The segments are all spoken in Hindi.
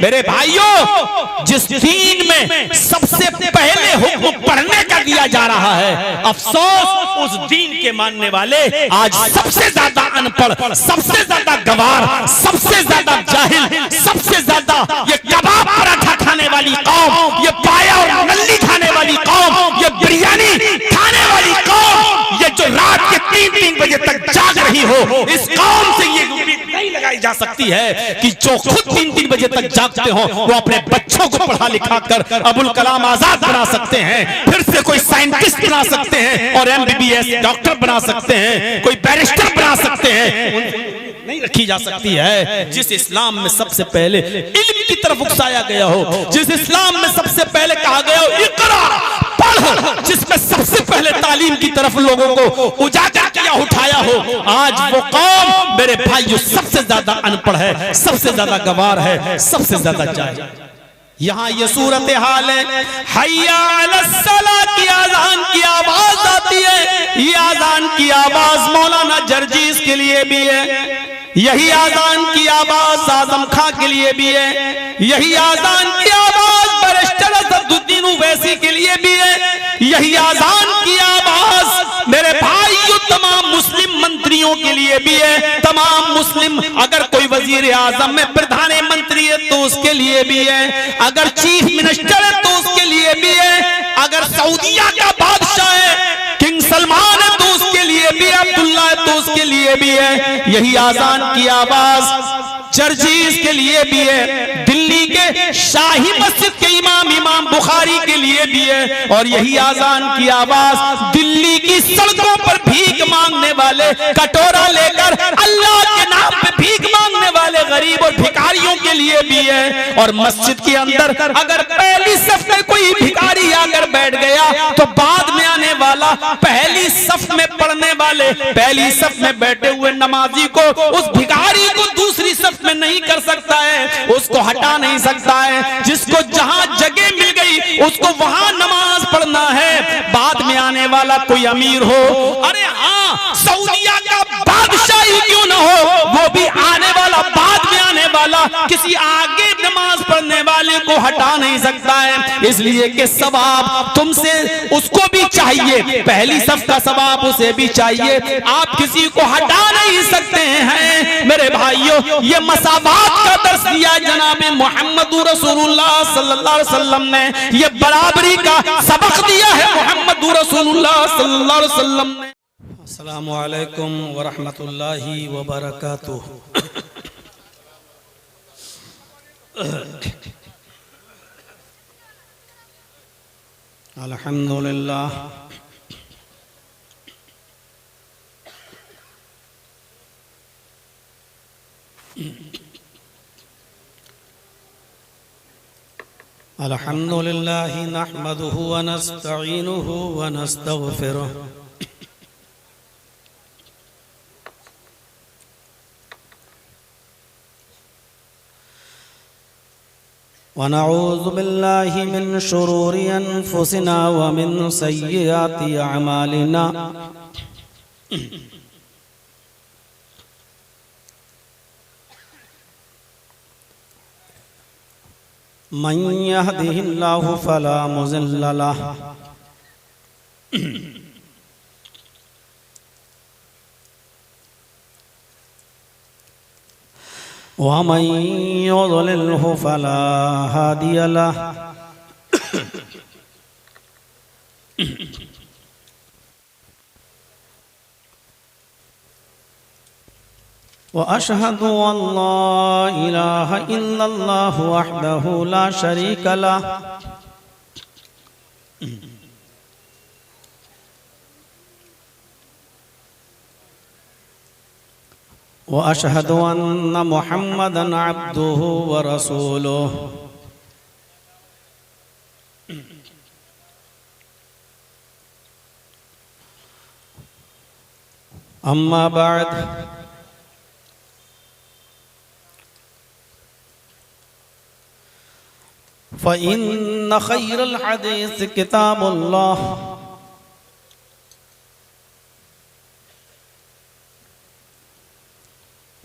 मेरे भाइयों, जिस दीन में सबसे पहले हुक्म पढ़ने का दिया जा रहा है, अफसोस उस दीन के मानने वाले आज सबसे ज्यादा अनपढ़, सबसे ज्यादा गवार, सबसे ज्यादा जाहिल, सबसे ज्यादा ये कबाब पराठा खाने वाली कौम, ये पाया और नल्ली खाने वाली कौम, ये बिरयानी खाने वाली कौम, ये जो रात के 3-3 बजे तक जाग रही हो, इस कौम से ये उम्मीद नहीं लगाई जा सकती है कि जो खुद 3-3 बजे तक जागते हो वो अपने बच्चों को पढ़ा लिखा कर अबुल कलाम आजाद बना सकते हैं, फिर से कोई साइंटिस्ट बना सकते हैं और MBBS डॉक्टर बना सकते हैं, कोई बैरिस्टर बना सकते हैं। नहीं रखी जा सकती है। जिस इस्लाम में सबसे पहले इल्म की तरफ उकसाया गया हो, जिस इस्लाम में सबसे पहले कहा गया हो इक़रा पढ़, जिसमें सबसे पहले तालीम की तरफ लोगों को उजागर किया, उठाया हो, आज वो कौम मेरे भाई जो सबसे ज्यादा अनपढ़ है, सबसे ज्यादा गवार है, सबसे ज्यादा जाहिल। यहाँ ये सूरत हाल है। हय्या अलस्सलाह की आजान की आवाज आती है, ये आजान की आवाज मौलाना जर्जीस के लिए भी है, यही आजान की आवाज आजम खां के लिए भी है, यही आजान की आवाज बैरिस्टर असदुद्दीन ओवैसी के लिए भी है, यही आजान की आवाज मेरे भाइयों तमाम मुस्लिम मंत्रियों के लिए भी है, तमाम मुस्लिम, अगर कोई वजीर आजम में प्रधानमंत्री है तो उसके लिए भी है, अगर चीफ मिनिस्टर है तो उसके लिए भी है, अगर सऊदीया का बादशाह है, किंग सलमान है तो उसके लिए भी, अब्दुल्ला है तो उसके लिए भी है, यही आजान की आवाज जर्जीस के लिए भी है, दिल्ली के शाही मस्जिद के इमाम बुखारी के लिए भी है, और यही आजान की आवाज दिल्ली की सड़कों पर भीख मांगने वाले, कटोरा लेकर अल्लाह के नाम पे भीख मांगने वाले गरीब और भिखारियों के लिए भी है। और मस्जिद के अंदर अगर पहली सफ में कोई भिखारी आकर बैठ गया तो बाद में आने वाला पहली सफ में पढ़ने वाले, पहली सफ में बैठे हुए नमाजी को, उस भिखारी को दूसरी सफ में नहीं कर सकता है, उसको हटा नहीं सकता है। जिसको जहां जगह मिल गई उसको वहां नमाज पढ़ना है। बाद में आने वाला कोई अमीर हो, अरे हाँ सऊदीया का बादशाह ही क्यों ना हो, वो भी आने वाला, बाद में आने वाला किसी आगे नमाज पढ़ने वाले को हटा नहीं सकता है, इसलिए कि सवाब तुमसे उसको भी चाहिए, पहली सफ का सवाब उसे भी चाहिए, आप किसी को हटा नहीं सकते हैं। मेरे भाइयों, ये मसावात का दर्स दिया जनाब मोहम्मद रसूलुल्लाह सल्लल्लाहु अलैहि वसल्लम ने, ये बराबरी का सबक दिया है मोहम्मद रसूलुल्लाह सल्लल्लाहु अलैहि वसल्लम ने। अस्सलामु अलैकुम व रहमतुल्लाहि व बरकातुहू। अल्हम्दुलिल्लाह अल्हम्दुलिल्लाहि नहमदुहु व नस्तईनुहु व नस्तगफिरुहु व नऊज़ु बिल्लाहि मिन शुरूरि अनफुसिना व मिन सय्यिआति अअमालिना मन यहदिहिल्लाहु फला मुज़िल्ल लहु व मन युज़लिल्हु फला हादिय लहु। व अशहदु अल्ला इलाहा इल्लल्लाहु वहदहु ला शरीका लहु व अशहदु अन्ना मुहम्मदन अब्दुहु व रसूलुहु। अम्मा बाद फ़इन्न खैरल हदीस किताबुल्लाह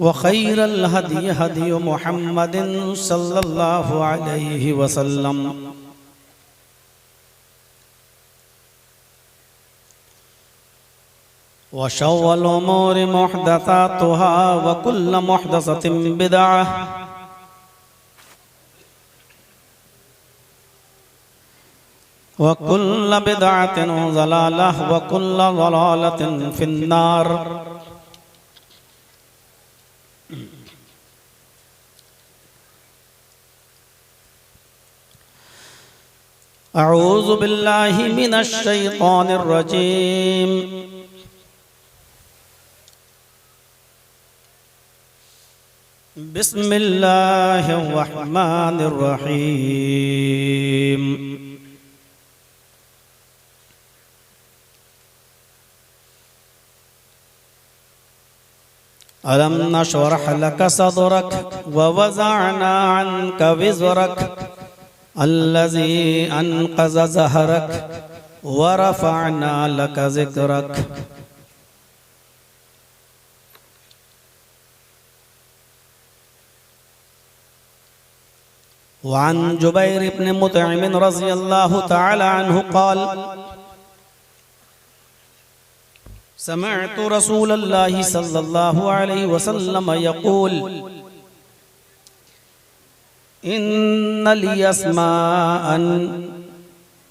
व खैरल हदी हदी मुहम्मदिन सल्लल्लाहु अलैहि वसल्लम व शर्रुल उमूरि मुहदसातुहा व कुल्लु मुहदसतिन बिदअह व कुल्लु बिदअतिन ज़लालह व कुल्लु ज़लालतिन फिन्नार। अऊज़ु बिल्लाहि मिनश शैतानिर रजीम। बिस्मिल्लाहिर रहमानिर रहीम। अलम नशरह लक सदरक व वज़अना अन्का विज़रक अल्लज़ी अनक़ज़ ज़हरक व रफ़अना लक ज़िक्रक। वअन जुबैर इब्न मुतइम रज़ियल्लाहु तआला अन्हु क़ाल समिअतु रसूलल्लाहि सल्लल्लाहु अलैहि वसल्लम यक़ूल इन्न लि अस्माअन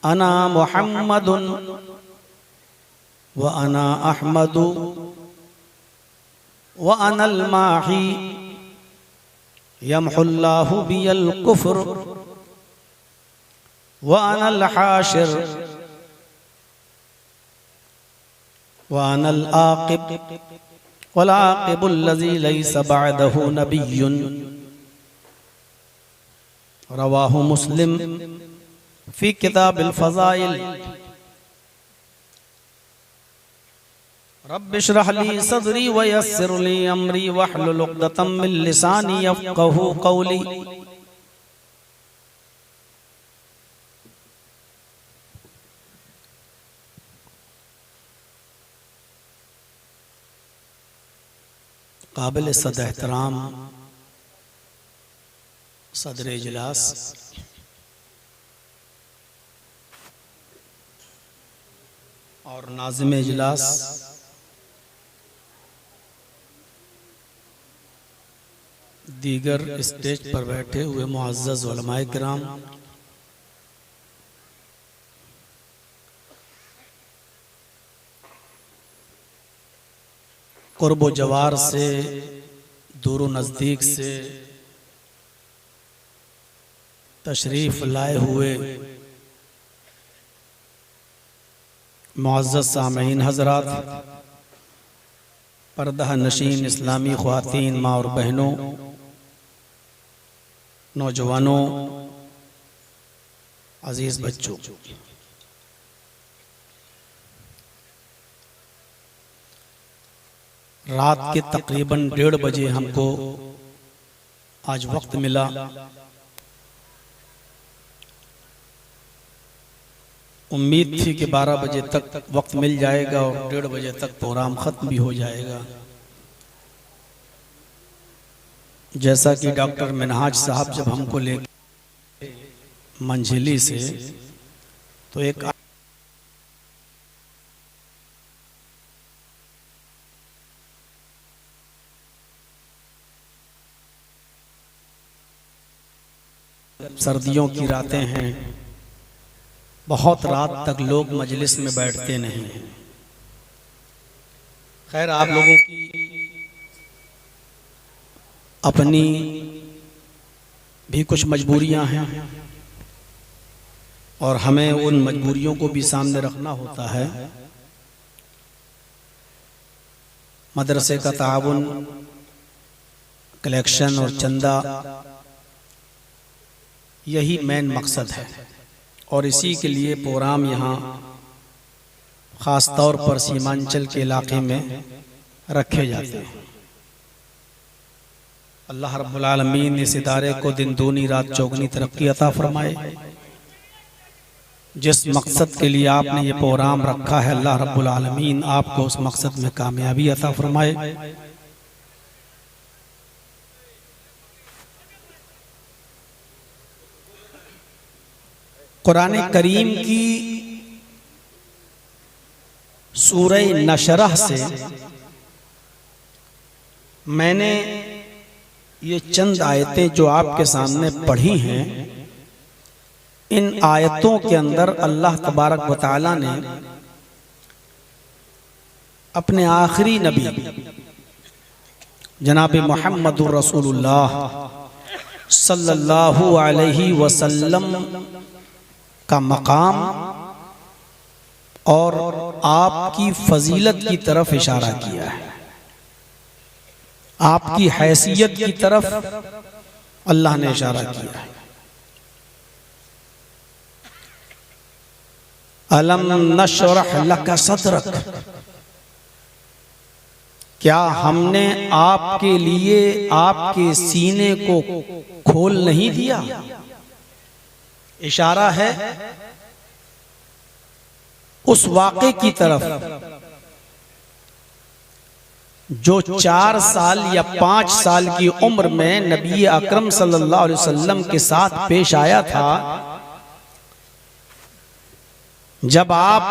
अना मुहम्मदुन व अना अहमदु व अनल माही यमहुल्लाहु बियल कुफ्र व अनल हाशिर व अनल आक़िब वल आक़िबुल लज़ी लैसा बअदहु नबिय्युन। रवाहु मुस्लिम फी किताबिल फ़ज़ाइल। रब्बि इश्रह ली सदरी व यस्सिर ली अमरी वहलुल उक़दतम मिन लिसानी यफ़क़हू क़ौली। काबिल सद एहतराम सदर इजलास, और नाज़िम इजलास, दीगर स्टेज पर बैठे हुए मुअज़्ज़ज़ उलमाए किराम, कुर्ब जवार से दूर नज़दीक से तशरीफ़ लाए हुए मुअज़्ज़ज़ सामीन हज़रात, पर्दा नशीन इस्लामी ख़वातीन माँ और बहनों, नौजवानों, अजीज़ बच्चों, रात के तकरीबन 1:30 बजे हमको आज वक्त मिला। उम्मीद थी कि 12 बजे तक वक्त मिल जाएगा और 1:30 बजे तक प्रोग्राम ख़त्म भी हो जाएगा। जैसा कि डॉक्टर मिनहाज साहब जब हमको ले मंझिली से, तो एक सर्दियों की रातें हैं, बहुत रात तक लोग मजलिस में बैठते नहीं हैं। खैर, आप लोगों की अपनी भी कुछ मजबूरियां हैं और हमें उन मजबूरियों को भी सामने रखना होता है। मदरसे का ताउन, कलेक्शन और चंदा, यही मेन मकसद है और इसी के लिए प्रोग्राम यहाँ ख़ास तौर पर सीमांचल के इलाके में रखे जाते हैं। अल्लाह रब्बुल आलमीन इस इदारे को दिन दूनी रात चौगनी तरक्की अता फरमाए। जिस मकसद के लिए आपने ये प्रोग्राम रखा है, अल्लाह रब्बुल आलमीन आपको उस मकसद में कामयाबी अता फरमाए। कुरान करीम की सूरह नशरह से मैंने ये चंद आयतें जो आपके सामने पढ़ी हैं, इन आयतों के अंदर अल्लाह तबारक व तआला ने अपने आखिरी नबी जनाब मुहम्मदुर रसूलुल्लाह सल्लल्लाहु अलैहि वसल्लम का मकाम और आपकी फजीलत की तरफ इशारा किया है, आपकी हैसियत की तरफ अल्लाह ने इशारा किया है। अलम नशरह लका सदरक, क्या हमने आपके लिए आपके सीने को खोल नहीं दिया? इशारा है उस वाक़े की तरफ जो 4 साल या 5 साल की उम्र में नबी अकरम सल्लल्लाहु अलैहि वसल्लम के साथ पेश आया था, जब आप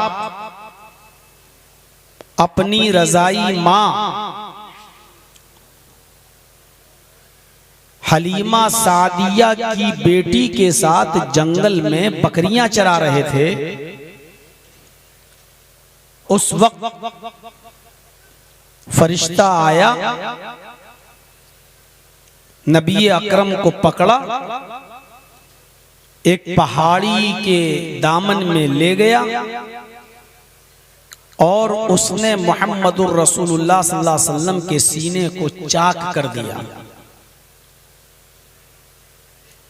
अपनी रजाई मां हलीमा सादिया की बेटी के साथ जंगल में बकरियां चरा रहे थे। उस वक्त फरिश्ता आया, नबी अकरम को पकड़ा, एक पहाड़ी के दामन में ले गया और उसने मुहम्मदुर रसूलुल्लाह सल्लल्लाहु अलैहि वसल्लम के सीने को चाक कर दिया।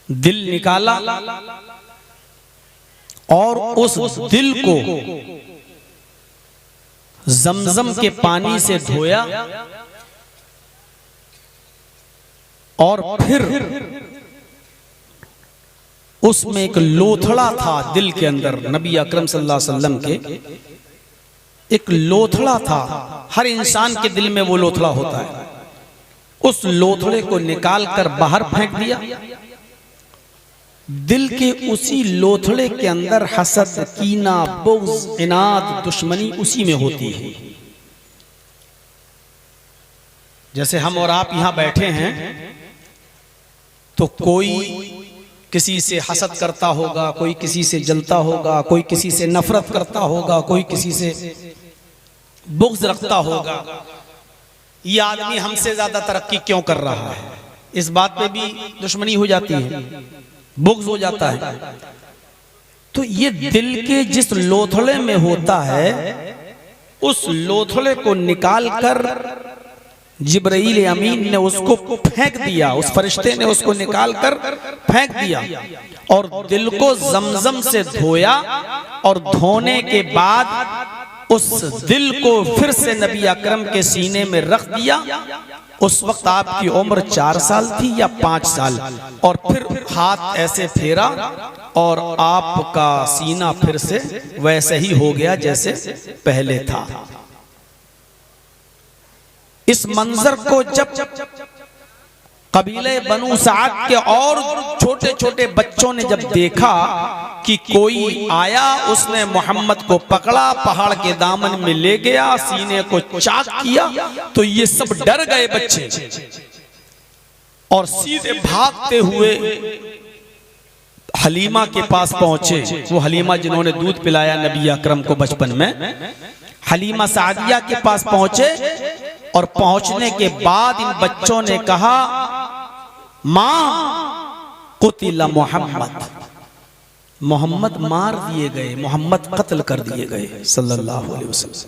दिल निकाला और उस दिल को जमजम के पानी से धोया और फिर उसमें एक लोथड़ा था दिल के अंदर, नबी अकरम सल्लल्लाहु अलैहि वसल्लम के एक लोथड़ा था। हर इंसान के दिल में वो लोथड़ा होता है। उस लोथड़े को निकाल कर बाहर फेंक दिया। दिल के उसी लोथड़े के अंदर हसद, कीना, बुग़्ज़, इनाद, दुश्मनी उसी में होती है। जैसे हम और आप यहां बैठे हैं तो कोई किसी से हसद करता होगा, कोई किसी से जलता होगा, कोई किसी से नफरत करता होगा, कोई किसी से बुग़्ज़ रखता होगा। ये आदमी हमसे ज्यादा तरक्की क्यों कर रहा है, इस बात पे भी दुश्मनी हो जाती है, बुग़्ज़ हो जाता है। तो ये दिल के जिस लोथड़े में होता है, उस लोथड़े को निकाल कर जिब्राईल अमीन ने उसको फेंक दिया, उस फरिश्ते ने उसको निकाल कर फेंक दिया और दिल को जमजम से धोया और धोने के बाद उस दिल को फिर से नबी अकरम के सीने में रख दिया। उस वक्त आपकी उम्र 4 साल थी या 5 साल, और फिर हाथ ऐसे फेरा और आपका सीना फिर से वैसे ही हो गया जैसे पहले था। इस मंजर को जब कबीले बनु साद के और छोटे छोटे बच्चों ने जब देखा कि कोई आया, उसने मोहम्मद को पकड़ा, पहाड़ के दामन में ले गया, सीने को चाक किया, तो ये सब डर गए बच्चे और सीधे भागते हुए हलीमा के पास पहुंचे। वो हलीमा जिन्होंने दूध पिलाया नबी अकरम को बचपन में, हलीमा सादिया के पास पहुंचे और पहुंचने के बाद इन बच्चों ने कहा, मां कुतिला मोहम्मद, मोहम्मद मार दिए गए, मोहम्मद कत्ल कर दिए गए सल्लल्लाहु अलैहि वसल्लम।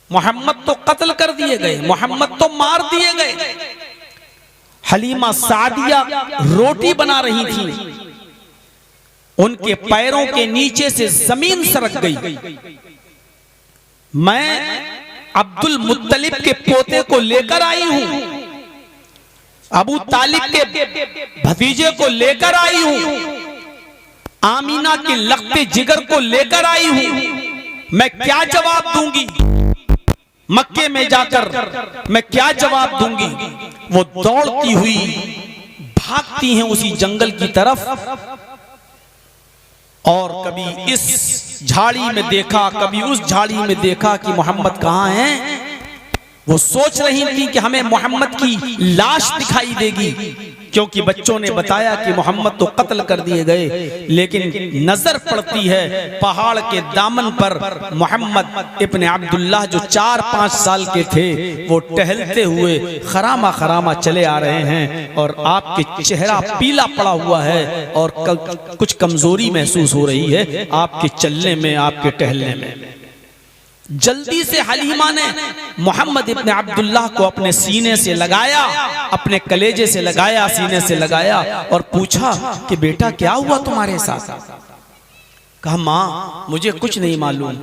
मोहम्मद तो कत्ल कर दिए गए, मोहम्मद तो मार दिए गए। हलीमा सादिया रोटी बना रही थी, उनके पैरों के नीचे से जमीन सरक गई। मैं अब्दुल मुत्तलिब के पोते को लेकर आई हूं, अबू तालिब के भतीजे को लेकर आई हूं, आमीना के लख्ते जिगर को लेकर आई हूं। मैं क्या जवाब दूंगी मक्के में जाकर, मैं क्या जवाब दूंगी? वो दौड़ती हुई भागती हैं उसी जंगल की तरफ और कभी इस झाड़ी में देखा, कभी उस झाड़ी में देखा कि मोहम्मद कहाँ हैं। वो सोच रही थी कि हमें मोहम्मद की लाश दिखाई देगी, क्योंकि बच्चों ने बताया कि मोहम्मद तो कत्ल कर दिए गए। लेकिन नजर पड़ती है पहाड़ के दामन पर मोहम्मद इब्ने अब्दुल्लाह जो 4-5 साल के थे, वो टहलते हुए खरामा खरामा चले आ रहे हैं और आपके चेहरा पीला पड़ा हुआ है और कुछ कमजोरी महसूस हो रही है आपके चलने में, आपके टहलने में। जल्दी से हलीमा ने मोहम्मद इब्ने अब्दुल्लाह को अपने सीने से लगाया, अपने कलेजे से लगाया, सीने से लगाया और पूछा कि बेटा क्या हुआ तुम्हारे साथ। कहा माँ मुझे कुछ नहीं मालूम।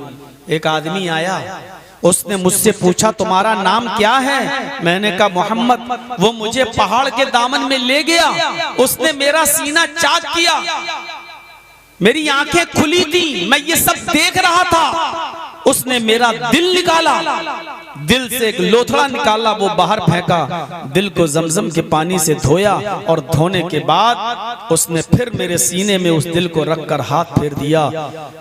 एक आदमी आया, उसने मुझसे पूछा तुम्हारा नाम क्या है। मैंने कहा मोहम्मद। वो मुझे पहाड़ के दामन में ले गया, उसने मेरा सीना चाक किया, मेरी आंखें खुली थी, मैं ये सब देख रहा था। उसने मेरा दिल निकाला, दिल से एक लोथड़ा निकाला, वो बाहर फेंका, दिल को जमजम के पानी से धोया और धोने के बाद उसने फिर मेरे सीने में उस दिल को रखकर हाथ फेर दिया।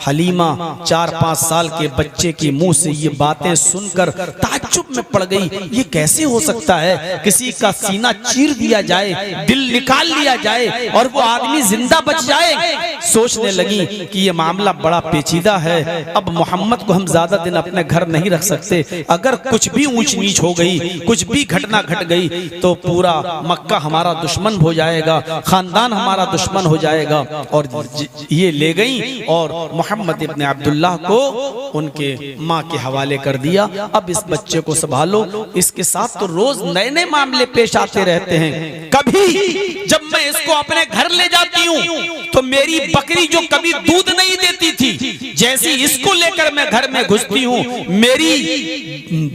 हलीमा 4-5 साल के बच्चे के मुंह से ये बातें सुनकर ताज्जुब में पड़ गई। ये कैसे हो सकता है, किसी का सीना चीर दिया जाए, दिल निकाल लिया जाए और वो आदमी जिंदा बच जाए। सोचने लगी कि ये मामला बड़ा पेचीदा है, अब मोहम्मद को हम ज्यादा दिन अपने घर नहीं रख सकते। अगर कुछ भी ऊंच नीच हो गई, कुछ भी घटना घट गई तो पूरा मक्का हमारा दुश्मन हो जाएगा, खानदान हमारा दुश्मन हो जाएगा। और ये ले गई और मोहम्मद इब्ने अब्दुल्लाह को उनके माँ के हवाले कर दिया। अब इस बच्चे को संभालो। इसके साथ तो रोज नए नए मामले पेश आते रहते हैं। कभी जब मैं इसको अपने घर ले जाती हूँ तो मेरी बकरी जो कभी दूध नहीं देती थी, जैसे इसको लेकर मैं घर में घुसती हूँ, मेरी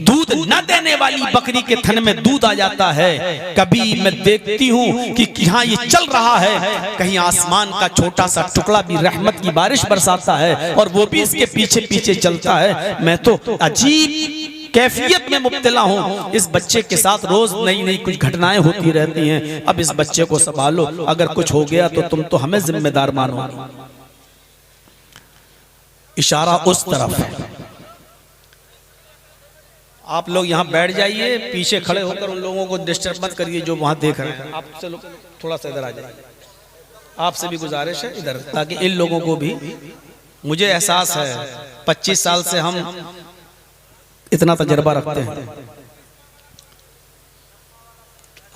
दूध न देने वाली बकरी के थन में दूध आ जाता है। कभी मैं देखती हूँ कि यहाँ ये चल रहा है, कहीं आसमान का छोटा सा टुकड़ा भी रहमत की बारिश बरसाता है और वो भी इसके पीछे पीछे चलता है। मैं तो अजीब कैफियत में मुब्तला हूँ। इस बच्चे के साथ रोज नई नई कुछ घटनाएं होती रहती हैं। अब इस बच्चे को संभालो, अगर कुछ हो गया तो तुम तो हमें जिम्मेदार मानो। इशारा उस तरफ है। आप लोग यहाँ बैठ जाइए, पीछे खड़े होकर उन लोगों को डिस्टर्ब मत करिए जो वहां देख रहे हैं। आप चलो थोड़ा सा इधर आ जाइए, आपसे भी गुजारिश है इधर, ताकि इन लोगों को भी, मुझे एहसास है 25 साल से हम इतना तजर्बा रखते हैं।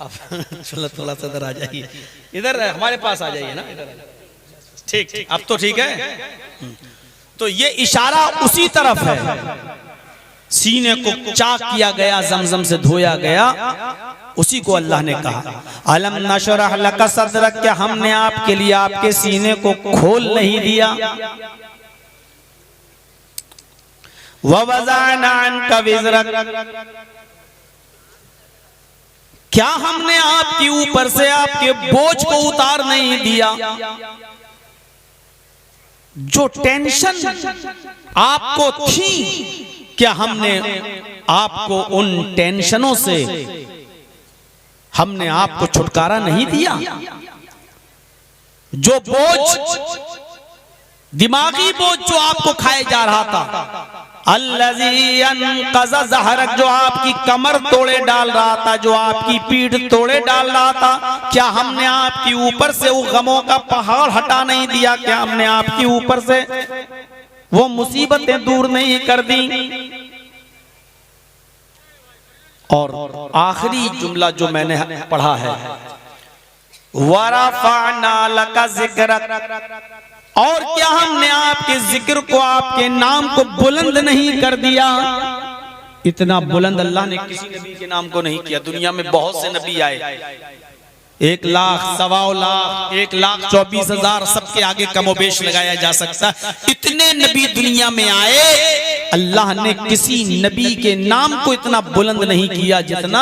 आप चलो थोड़ा सा इधर आ जाइए, इधर हमारे पास आ जाइए ना। ठीक, अब तो ठीक है। तो ये इशारा उसी तरफ है। सीने को चाक किया गया, जमजम से धोया गया, उसी को अल्लाह ने कहा अलम नशरह लक सदरक, क्या हमने आपके लिए आपके सीने को खोल नहीं दिया। ववज़अना अन्का विज़रक, क्या हमने आपके ऊपर से आपके बोझ को उतार नहीं दिया। जो टेंशन आपको थी, क्या हमने आपको उन टेंशनों से हमने आपको छुटकारा नहीं दिया। जो बोझ, दिमागी बोझ जो आपको खाए जा रहा था, अल्लज़ी अनक़ज़ ज़हरक, जो आपकी कमर तोड़े डाल रहा था, जो आपकी पीठ तोड़े डाल रहा था, क्या हमने आपके ऊपर से वो गमों का पहाड़ हटा नहीं दिया। क्या हमने आपके ऊपर से वो मुसीबतें दूर नहीं कर दी। और आखिरी जुमला जो मैंने पढ़ा है, वरफ़अना लक ज़िक्रक, और क्या हमने आपके जिक्र को, आपके नाम को बुलंद नहीं कर दिया। इतना बुलंद अल्लाह ने किसी नबी के नाम को नहीं किया। दुनिया में बहुत से नबी आए, 1 लाख, 1.25 लाख, 1,24,000, सबके आगे कमोबेश लगाया जा सकता। इतने नबी दुनिया में आए, अल्लाह ने किसी नबी के नाम को इतना बुलंद नहीं किया जितना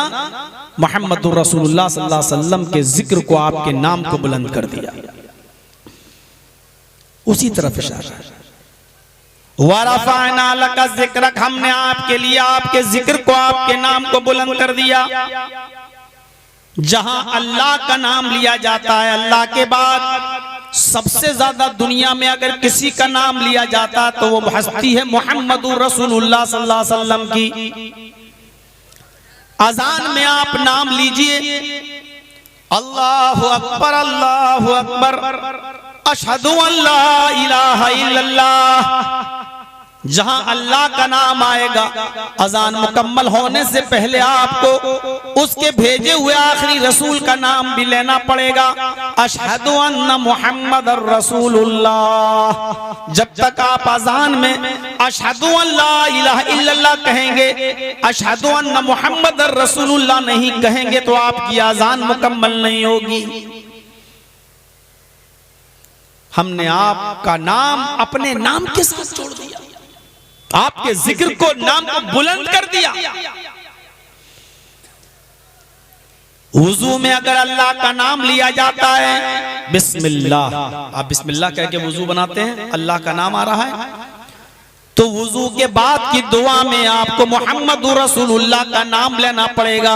मुहम्मदुर रसूलुल्लाह सल्लल्लाहु अलैहि वसल्लम के जिक्र को, आपके नाम को बुलंद कर दिया। उसी तरफ इशारा, वरफ़अना लक ज़िक्रक, हमने आपके लिए आपके जिक्र को, आपके नाम को बुलंद कर दिया। जहां अल्लाह का नाम लिया जाता है, अल्लाह के बाद सबसे ज्यादा दुनिया में अगर किसी का नाम लिया जाता तो वो हस्ती है मोहम्मदुर रसूलुल्लाह सल्लल्लाहु अलैहि वसल्लम की। अजान में आप नाम लीजिए, अल्लाहु अकबर अल्लाहु अकबर, अशहदु अल्ला इलाहा इल्लल्लाह। जहां अल्लाह का नाम आएगा अजान मुकम्मल होने से पहले आपको उसके भेजे हुए आखिरी रसूल का नाम भी लेना पड़ेगा, अशहदु अन्ना मुहम्मदर रसूलुल्लाह। जब तक आप अजान में अशहदु अल्ला इलाहा इल्लल्लाह कहेंगे, अशहदु अन्ना मुहम्मदर रसूलुल्लाह नहीं कहेंगे तो आपकी अजान मुकम्मल नहीं होगी। हमने आपका नाम अपने नाम के साथ जोड़ दिया, आपके जिक्र को नाम को बुलंद कर दिया। वुजू में अगर अल्लाह का नाम लिया जाता है, बिस्मिल्लाह, आप बिस्मिल्लाह कह के वुजू बनाते हैं, अल्लाह का नाम आ रहा है, तो वुजू के बाद की दुआ में आपको मुहम्मदुर रसूलुल्लाह का नाम लेना पड़ेगा,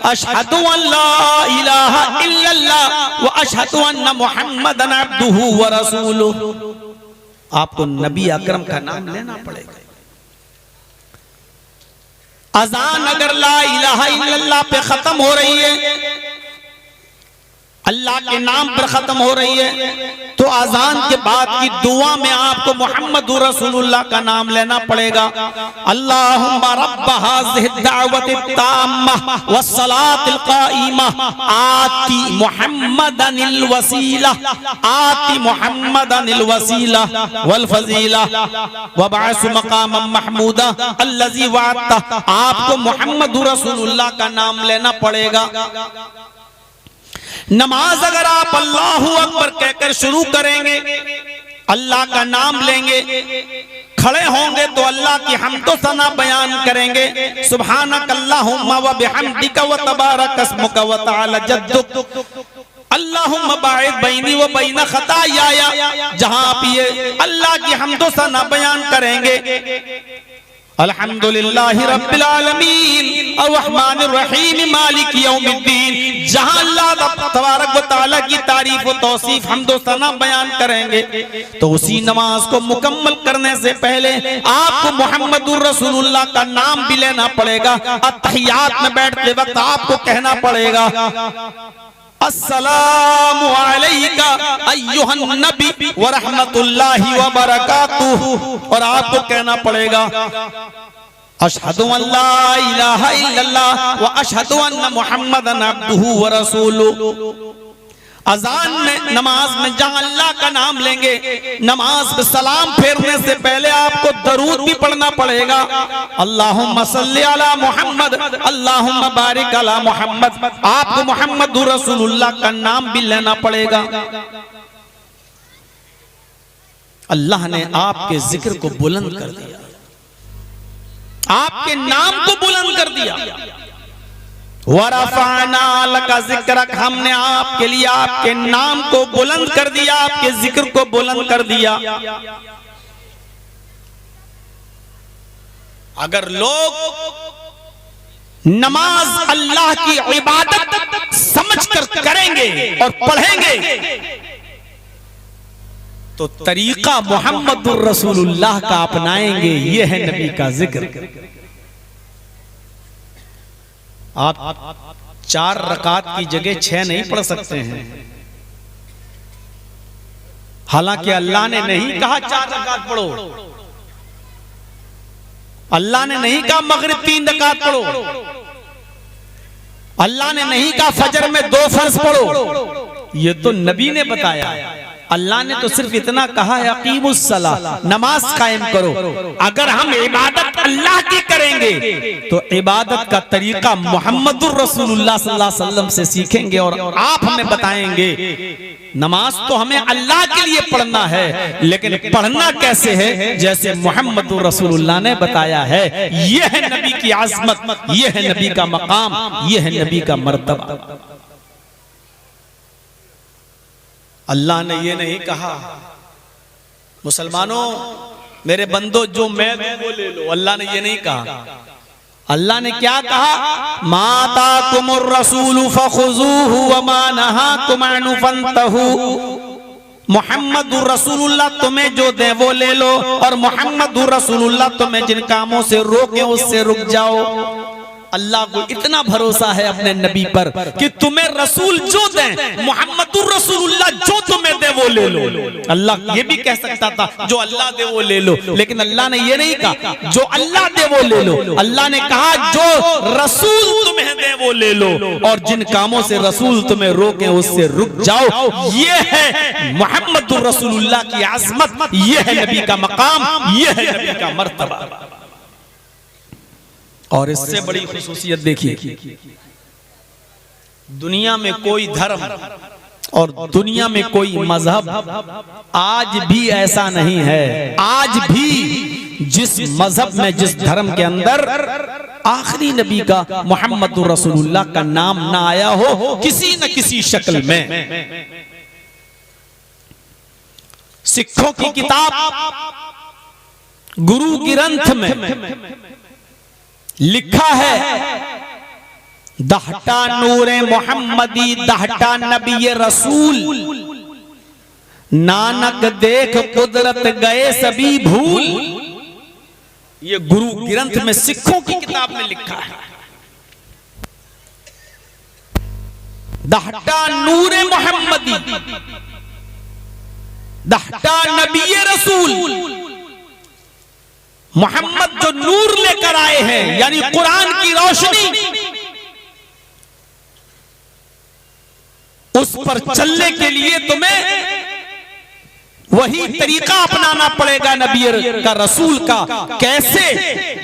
अशहदु अल्ला इलाहा इल्लल्लाह व अशहदु अन्ना मुहम्मदन अब्दुहु व रसूलुहु। आपको नबी अकरम का नाम लेना पड़ेगा। अजान अगर ला इलाहा इल्लल्लाह पे खत्म हो रही है, अल्लाह के नाम पर खत्म हो रही है, तो अजान के बाद की दुआ में आपको मुहम्मदुर रसूलुल्लाह का नाम लेना पड़ेगा। अल्लाहुम्मा रब्ब हाज़िहि दावति ताम्मा वस्सलातिल काइमा आति मुहम्मदनिल वसीला, आति मुहम्मदनिल वसीला वल फजीला वबअस मकामम महमूदा अल्लज़ी वअदता। आपको मुहम्मदुर रसूलुल्लाह का नाम लेना पड़ेगा। नमाज अगर आप अल्लाहु अकबर कहकर शुरू करेंगे, अल्लाह का नाम लेंगे, खड़े होंगे तो अल्लाह की हम्दो सना बयान करेंगे, सुब्हानक अल्लाहुम्मा व बिहम्दिका व तबारक अस्मुका व तआला जद्दुक, अल्लाहुम्मा बाइद बैनी व बैन खतायाया। जहां आप ये अल्लाह की हम्दो सना बयान करेंगे, अल्हम्दुलिल्लाहि रब्बिल आलमीन अर्रहमानिर रहीम मालिक यौमिद्दीन, जहां अल्लाह तबारक व तआला की तारीफ व तौसीफ हम्दो सना बयान करेंगे, तो उसी नमाज को मुकम्मल करने से पहले आपको मुहम्मदुर रसूलुल्लाह का नाम भी लेना पड़ेगा। अत्तहियात में बैठते वक्त आपको कहना पड़ेगा, अस्सलामु अलैका अय्युहन नबी व रहमतुल्लाहि व बरकातुहू, और आपको कहना पड़ेगा अशहदु अल्ला इलाहा इल्लल्लाह व अशहदु अन्ना मुहम्मदन अब्दुहु व रसूलुहु। अजान में नमाज में जहां अल्लाह का नाम लेंगे, नमाज में सलाम फेरने से पहले आपको दरूद भी पढ़ना पड़ेगा, अल्लाहुम्मा सल्ली अला मुहम्मद अल्लाहुम्मा बारिक अला मुहम्मद। आपको मुहम्मदुर रसूलुल्लाह का नाम भी लेना पड़ेगा। अल्लाह ने आपके जिक्र को बुलंद कर दिया, आपके नाम को बुलंद कर दिया। वरफ़अना लका ज़िक्रक, हमने आपके लिए आपके नाम को बुलंद कर दिया, आपके जिक्र को बुलंद कर दिया। अगर लोग नमाज अल्लाह की इबादत समझकर करेंगे और पढ़ेंगे, तो तरीका मुहम्मदुर रसूलुल्लाह का अपनाएंगे। यह है नबी का जिक्र। आप 4 रकात की जगह 6 नहीं पढ़ सकते हैं। हालांकि अल्लाह ने नहीं कहा 4 रकात पढ़ो, अल्लाह ने नहीं कहा मगरिब 3 रकात पढ़ो, अल्लाह ने नहीं कहा फजर में 2 फर्ज पढ़ो। ये तो नबी ने बताया। अल्लाह ने तो सिर्फ इतना कहा है अकीमुस्सला, नमाज कायम करो। अगर हम इबादत अल्लाह की करेंगे तो इबादत का तरीका मुहम्मदुर रसूलुल्लाह सल्लल्लाहु अलैहि वसल्लम से सीखेंगे और आप हमें बताएंगे। नमाज तो हमें अल्लाह के लिए पढ़ना है, लेकिन पढ़ना कैसे है? जैसे मुहम्मदुर रसूलुल्लाह ने बताया है। यह है नबी की आज़मत, यह है नबी का मकाम, यह है नबी का मर्तबा। अल्लाह ने ये नहीं कहा मुसलमानों मेरे बंदो जो मैं वो ले लो, अल्लाह ने ये नहीं कहा। अल्लाह ने क्या कहा? माताकुमुर रसूलु फखुजूहु व मा नहाकुम अन्हु फंतहू। मोहम्मदुर रसूलुल्लाह तुम्हें जो दे वो ले लो, और मोहम्मदुर रसूलुल्लाह तुम्हें जिन कामों से रोके उससे रुक जाओ। अल्लाह को इतना भरोसा है अपने नबी पर कि तुम्हें रसूल जो दें, मोहम्मदुर रसूलुल्लाह जो तुम्हें दे वो ले लो। अल्लाह ये भी कह सकता था जो अल्लाह दे वो ले लो, लेकिन अल्लाह ने ये नहीं कहा जो अल्लाह दे वो ले लो। अल्लाह ने कहा जो रसूल तुम्हें दे वो ले लो, और जिन कामों से रसूल तुम्हें रोके उससे रुक जाओ। ये है मोहम्मदुर रसूलुल्लाह की आज़मत, ये है नबी का मकाम, ये है नबी का मर्तबा। और इससे बड़ी खुसूसियत देखिए, दुनिया में कोई धर्म और दुनिया में कोई मजहब आज भी ऐसा नहीं है, आज भी जिस मजहब में जिस धर्म के अंदर आखिरी नबी का मोहम्मदुर रसूलुल्लाह का नाम ना आया हो किसी न किसी शक्ल में। सिखों की किताब गुरु ग्रंथ में लिखा है, दहटा नूरे मोहम्मदी दहटा नबी रसूल, नानक देख कुदरत गए सभी भूल। ये गुरु ग्रंथ में सिखों की किताब में लिखा है, दहटा नूरे मोहम्मदी दहटा नबी रसूल। मोहम्मद जो नूर लेकर आए हैं, यानी कुरान की रोशनी, उस पर चलने के लिए तुम्हें वही तरीका अपनाना पड़ेगा नबी का, रसूल का। कैसे?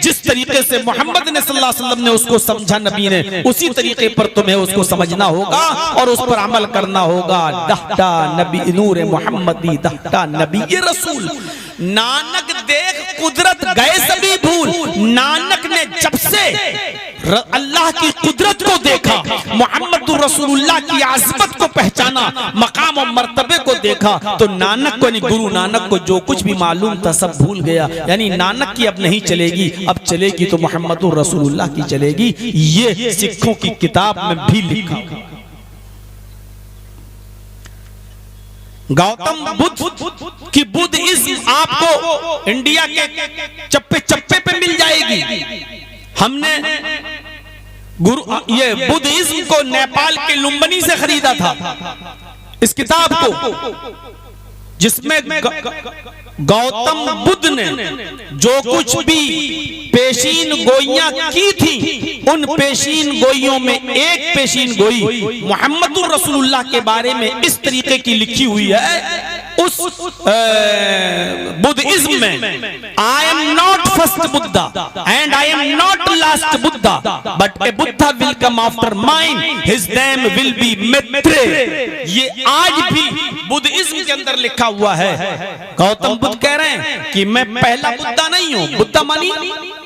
जिस तरीके से मोहम्मद ने सल्लल्लाहु अलैहि वसल्लम ने उसको समझा नबी ने, उसी तरीके पर तुम्हें उसको समझना होगा और उस पर अमल करना होगा। दहटा नबी नूर मोहम्मदी दहटा नबी रसूल, नानक देख कुदरत गए सभी भूल। नानक ने जब से अल्लाह की कुदरत को देखा, मोहम्मदुर रसूलुल्लाह की आज़मत को पहचाना, मकाम और मर्तबे को देखा, तो नानक को, गुरु नानक को जो कुछ भी मालूम था सब भूल गया। यानी नानक की अब नहीं चलेगी, अब चलेगी तो मोहम्मदुर रसूलुल्लाह की चलेगी। ये सिखों की किताब में भी लिखा। गौतम बुद्ध की बुद्धिज्म आपको इंडिया के चप्पे चप्पे पे मिल जाएगी। हमने ये बुद्धिज्म को नेपाल के लुम्बिनी से खरीदा था, इस किताब को, जिसमें गौतम बुद्ध ने जो कुछ भी पेशीन गोइयां की थी, उन पेशीन गोइयों में एक पेशीन गोई मोहम्मदुर रसूलुल्लाह के बारे में इस तरीके की लिखी हुई है उस बुद्धिज्म में, I am not first Buddha and I am not last Buddha, but A Buddha will come after mine, his name will be Maitreya. ये आज भी बुद्धिज्म के अंदर लिखा हुआ है। गौतम बुद्ध कह रहे हैं कि मैं पहला बुद्धा नहीं हूं। बुद्धा मानी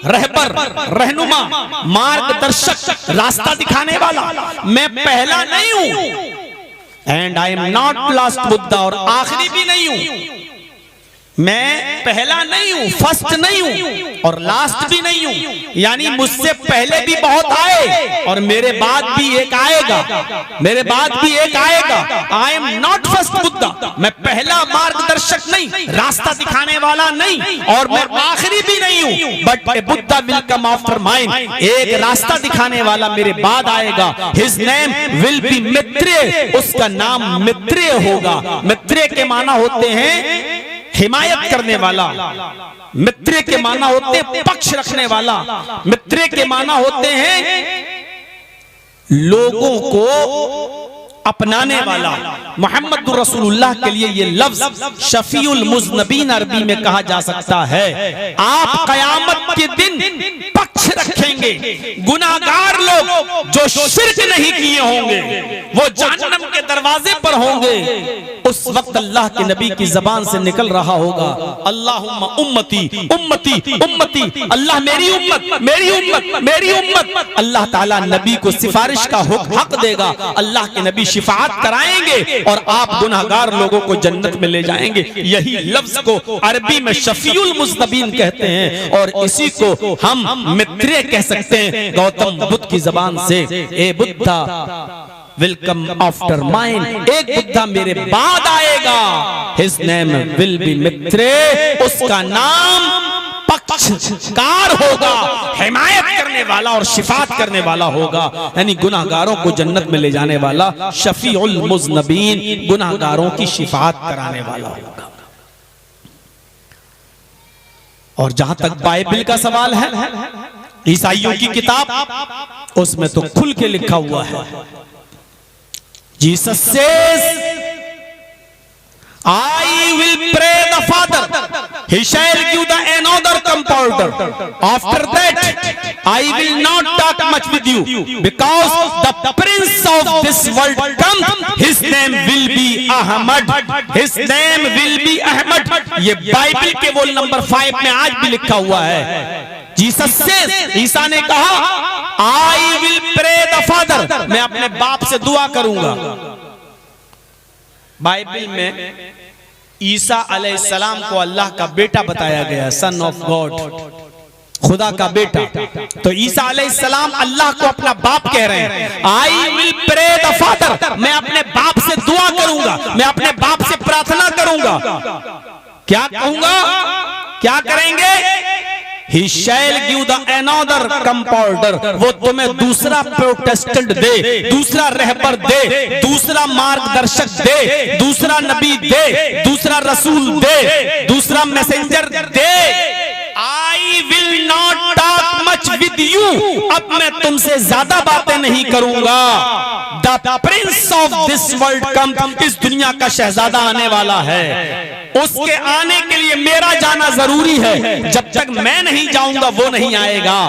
रहबर, रहनुमा, मार्गदर्शक, रास्ता दिखाने वाला, मैं पहला नहीं हूं। And I am not last Buddha, और आखिरी भी नहीं हूं। मैं पहला नहीं हूं, फर्स्ट नहीं हूं और लास्ट भी नहीं हूं। यानी मुझसे पहले भी बहुत आए और मेरे बाद भी एक आएगा, मेरे बाद भी एक आएगा। I am not first Buddha, मैं पहला मार्गदर्शक नहीं, रास्ता दिखाने वाला नहीं, और मैं आखिरी भी नहीं हूं। But A Buddha will come after mine, एक रास्ता दिखाने वाला मेरे बाद आएगा। His name will be Maitreya, उसका नाम मैत्रेय होगा। मैत्रेय के माना होते हैं हिमायत करने वाला, मित्र के माना होते हैं पक्ष रखने वाला, मित्र के माना होते हैं लोगों को अपनाने वाला। मोहम्मदुर रसूलुल्लाह के लिए ये लफ्ज शफीउल मुज़नबीन अरबी में कहा जा सकता है। आप कयामत के दिन पक्ष रखेंगे, गुनाहगार लोग जो शिर्क नहीं किए होंगे वो जहन्नम के दरवाजे पर होंगे। उस वक्त अल्लाह के नबी की जबान से निकल रहा होगा, अल्लाहुम्मा उम्मती उम्मती उम्मती, अल्लाह मेरी उम्मत मेरी उम्मत मेरी उम्मत। अल्लाह ताला नबी को सिफारिश का हक देगा, अल्लाह के नबी शिफाअत कराएंगे और आप गुनाहगार लोगों को जन्नत में ले जाएंगे। यही लफ्ज को अरबी में शफीउल मुज़नबीन कहते हैं और इसी को हम मित्रे कह सकते हैं गौतम बुद्ध की जबान से। ए Buddha will come after mine, एक बुद्धा मेरे बाद आएगा, his name will be मित्रे, उसका नाम पक्षकार होगा, हिमायत करने वाला और शिफात करने वाला होगा, यानी गुनाहगारों को जन्नत में ले जाने वाला, शफीउल मुज़नबीन, गुनाहगारों की शिफात कराने वाला होगा। और जहां तक बाइबल का सवाल है, ईसाइयों की किताब, उसमें तो खुल के लिखा हुआ है, Jesus says I will pray the Father, He shall give the another comforter. After that, I will not talk much with you, because the prince of this world come. His name will be Ahmad. His name will be Ahmad. ये बाइबल के वोल नंबर 5 में आज भी लिखा हुआ है। जीसस से ईसा ने कहा, I will pray the Father, मैं अपने बाप से दुआ करूंगा। बाइबल में ईसा अलैहिस्सलाम को अल्लाह का बेटा बताया गया, सन ऑफ गॉड, खुदा का बेटा। तो ईसा अलैहिस्सलाम अल्लाह को अपना बाप कह रहे हैं। I will pray the father, मैं अपने बाप से दुआ करूंगा, मैं अपने बाप से प्रार्थना करूंगा। क्या कहूंगा, क्या करेंगे? He shall give the another comforter, वो तुम्हें दूसरा प्रोटेस्टेंट दे, दूसरा रहबर दे, दूसरा मार्गदर्शक दे, दूसरा नबी दे, दूसरा रसूल दे, दूसरा messenger they. I will not talk much with you, अब मैं तुमसे ज्यादा बातें नहीं करूंगा। The prince of this world come, इस दुनिया का शहजादा आने वाला है, उसके आने के लिए मेरा जाना जरूरी है। जब तक मैं नहीं जाऊंगा वो नहीं आएगा,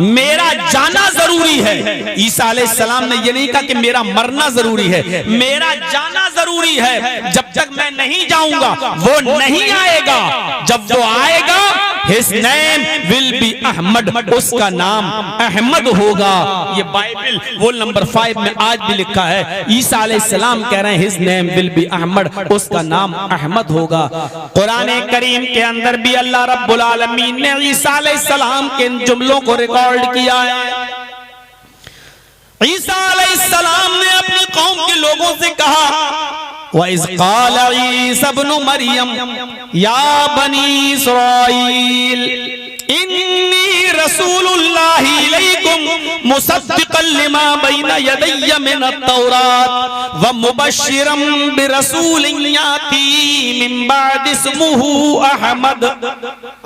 मेरा जाना जरूरी है। ईसा अलैहिस्सलाम ने ये नहीं कहा कि मेरा मरना जरूरी है, मेरा जाना जरूरी है। जब तक मैं नहीं जाऊंगा वो नहीं आएगा, जब वो आएगा His name will be Ahmad, उसका नाम अहमद होगा। ये बाइबल वोल नंबर 5 में आज भी लिखा है। ईसा अलैहिस्सलाम कह रहे हैं His name will be Ahmad, उसका नाम अहमद होगा। कुरान करीम के अंदर भी अल्लाह रब्बुल आलमीन ने ईसा अलैहिस्सलाम के इन जुमलों को रिकॉर्ड किया है। ईसा अलैहिस्सलाम ने अपनी कौम के लोगों से कहा, वइज़ क़ाल ईसा इब्नु मरियम या बनी इस्राईल इन्नी रसूलुल्लाहि इलैकुम मुसद्दिक़न लिमा बैना यदैया मिनत-तौरात व मुबश्शिरन बिरसूलिन याती मिन बाद इस्मुहु अहमद।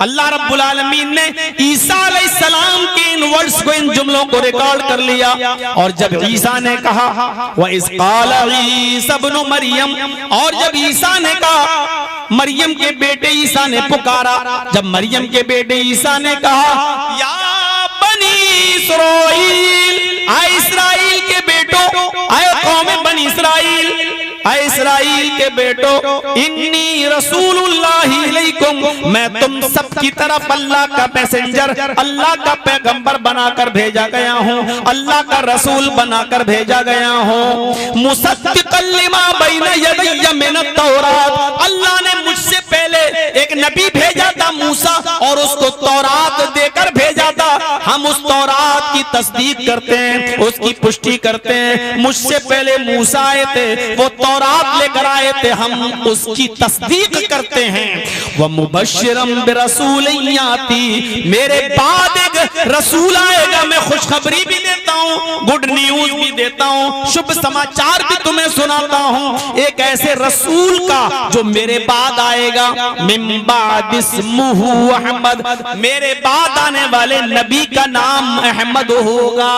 अल्लाह रब्बुल आलमीन ने ईसा अलैहिस्सलाम के इन वर्ड्स को, इन जुमलों को रिकॉर्ड कर लिया। और जब ईसा ने कहा वइज़ क़ाल ईसा इब्नु मरियम, और जब ईसा ने कहा, मरियम के बेटे ईसा ने पुकारा, जब मरियम के बेटे ईसा ने कहा या बनी इस्राईल, आए इस्राइल के बेटों, आए कौम बनी इस्राइल, आए इस्राइल के बेटों, इन्नी रसूलुल्लाहि इलैकुम, मैं तुम सब की तरफ अल्लाह का मैसेंजर, अल्लाह का पैगंबर बनाकर भेजा गया हूँ, अल्लाह का रसूल बनाकर भेजा गया हूँ। मुसद्दिक़न लिमा बैना यदैया मिनत-तौरात, अल्लाह ने मुझसे पहले एक नबी भेजा था मूसा, और उसको तौरात देकर भेजा था। हम उस तौरात की तस्दीक करते हैं, उसकी पुष्टि करते हैं। मुझसे पहले मूसा आए थे, वो तौरात लेकर आए थे, हम उसकी तस्दीक करते हैं। वह मुबश्शिरम बिरसूलिन याती, मेरे बाद एक रसूल आएगा, मैं खुशखबरी भी देता हूँ, गुड न्यूज भी देता हूँ, शुभ समाचार भी तुम्हें सुनाता हूँ। एक ऐसे रसूल का जो मेरे बाद आएगा, मिन बाद इस्मुहु अहमद, मेरे बाद आने वाले नबी का नाम अहमद होगा।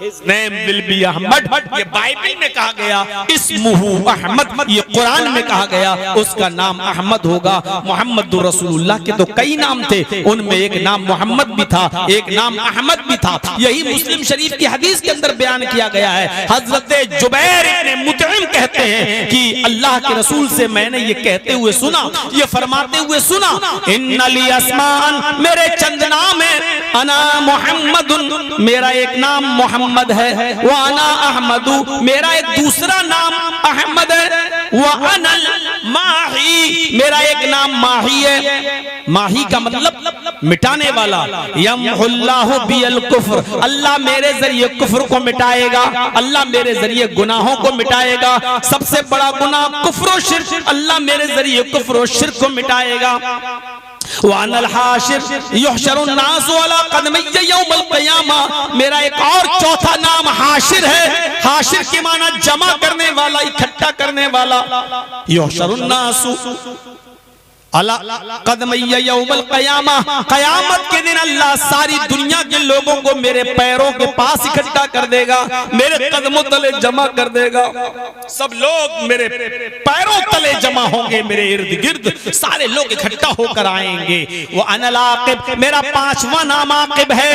His name will be Ahmad, ये बाइबल में कहा गया, इस्मुहु अहमद, ये कुरान में कहा गया, उसका नाम अहमद होगा। मोहम्मद रसूलुल्लाह के तो कई नाम थे, उनमें एक नाम मोहम्मद भी था, एक नाम अहमद भी था। यही मुस्लिम शरीफ की हदीस के अंदर बयान किया गया है। हजरत जुबैर इब्ने मुतइम कहते हैं कि अल्लाह के रसूल से मैंने ये कहते हुए सुना, ये फरमाते हुए सुना, इन्ना ली अस्मान, मेरे चंद नाम है, अना मोहम्मदुन, मेरा एक नाम मोहम्मद है, व अना अहमदु, मेरा एक दूसरा नाम अहमद है, व अनल माही, मेरा एक नाम माही है। माही का मतलब मिटाने वाला। यमहुल्लाहु बिल कुफ्र, अल्लाह मेरे जरिए कुफ्र को मिटाएगा, अल्लाह मेरे जरिए गुनाहों को मिटाएगा। सबसे बड़ा गुनाह कुफ्र और शिर्क, अल्लाह मेरे जरिए कुफ्र और शिर्क को मिटाएगा। वानल हाशिर युहशरुन नासु अला क़दमैया यौमल क़ियामा, मेरा एक और चौथा नाम हाशिर है। हाशिर के माना जमा करने वाला, इकट्ठा करने वाला। युहशरुन नासु अला क़दमैया यौमल क़ियामा, क़यामत के दिन अल्लाह सारी दुनिया के लोगों को मेरे पैरों के पास इकट्ठा कर देगा, मेरे कदमों तले जमा कर देगा। सब लोग मेरे पैरों तले जमा होंगे, मेरे इर्द गिर्द सारे लोग इकट्ठा होकर आएंगे। वो अनल आक़िब, मेरा पांचवा नाम आक़िब है।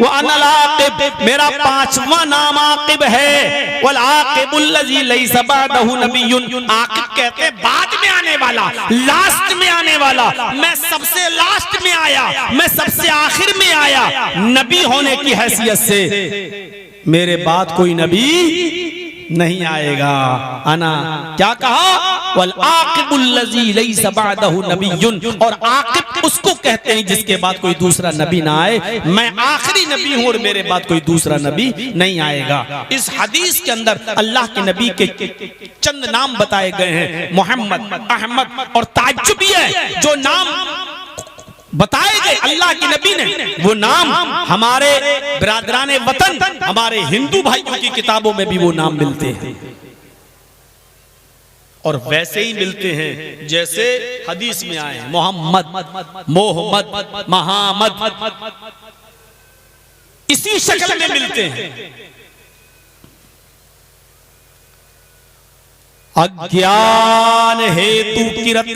वो अनल आक़िब, मेरा पांचवा नाम आक़िब है। वल आक़िबुल्लज़ी लैसा बअदहु नबिय्युन, आक़िब कहते हैं बाद में आने वाला, लास्ट में आने वाला। मैं सबसे लास्ट में आया, मैं सबसे आखिर में आया। नबी होने की हैसियत से मेरे बाद कोई नबी नहीं आएगा। अना क्या कहा? वल आक़िबुल्लज़ी लैसा बअदहु नबिय्युन, और आक़िब उसको कहते हैं जिसके बाद कोई दूसरा नबी ना आए। मैं आखिरी नबी हूं और मेरे बाद कोई दूसरा नबी नहीं आएगा। इस हदीस के अंदर अल्लाह के नबी के चंद नाम बताए गए हैं, मोहम्मद, अहमद, और ताज्जुब है जो नाम बताए गए अल्लाह के नबी ने, वो नाम हमारे बिरादराने वतन, हमारे हिंदू भाइयों की किताबों में भी वो नाम मिलते हैं, और वैसे ही मिलते हैं जैसे हदीस में आए हैं। मोहम्मद, मोहम्मद, महामद, इसी शक्ल में मिलते हैं। अज्ञान हेतु किरत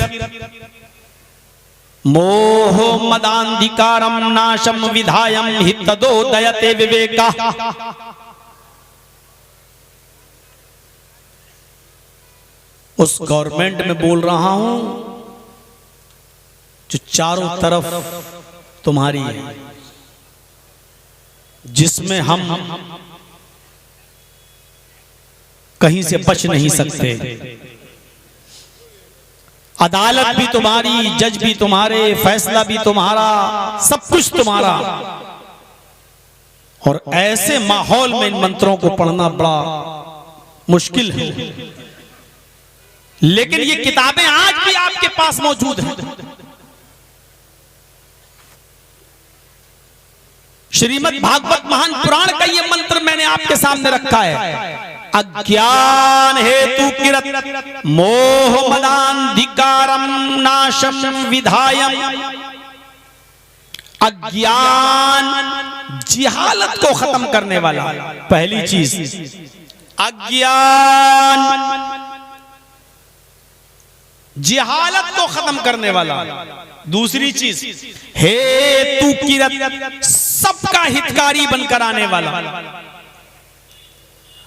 मोह मदांधिकारम नाशम विधायम हितदोदयते विवेका। उस गवर्नमेंट में बोल रहा हूं जो चारों तरफ तुम्हारी है, जिसमें हम कहीं से बच नहीं सकते। अदालत भी तुम्हारी, जज भी तुम्हारे, फैसला भी तुम्हारा, सब कुछ तुम्हारा। और ऐसे माहौल में इन मंत्रों को पढ़ना बड़ा मुश्किल है, लेकिन ये किताबें आज भी आपके पास मौजूद हैं। श्रीमद् भागवत महान पुराण का ये मंत्र मैंने आपके सामने रखा है। अज्ञान हेतु किरत मोह मदांधिकारम नाशम विधायम। अज्ञान जिहालत को खत्म करने वाला, पहली चीज अज्ञान जिहालत को खत्म करने वाला। दूसरी चीज हेतु किरत सबका हितकारी बनकर आने वाला।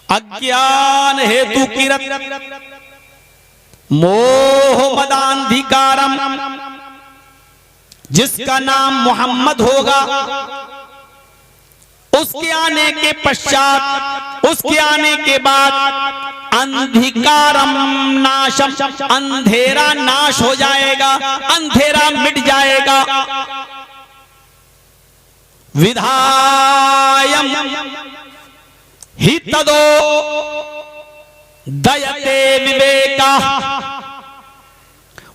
अज्ञान हेतु किरत मोह मदांधिकारम, जिसका नाम मोहम्मद होगा उसके आने के पश्चात, उसके आने के बाद अंधिकारम नाशम, अंधेरा नाश हो जाएगा, अंधेरा मिट जाएगा। विधायम हितदो दयते विवेका,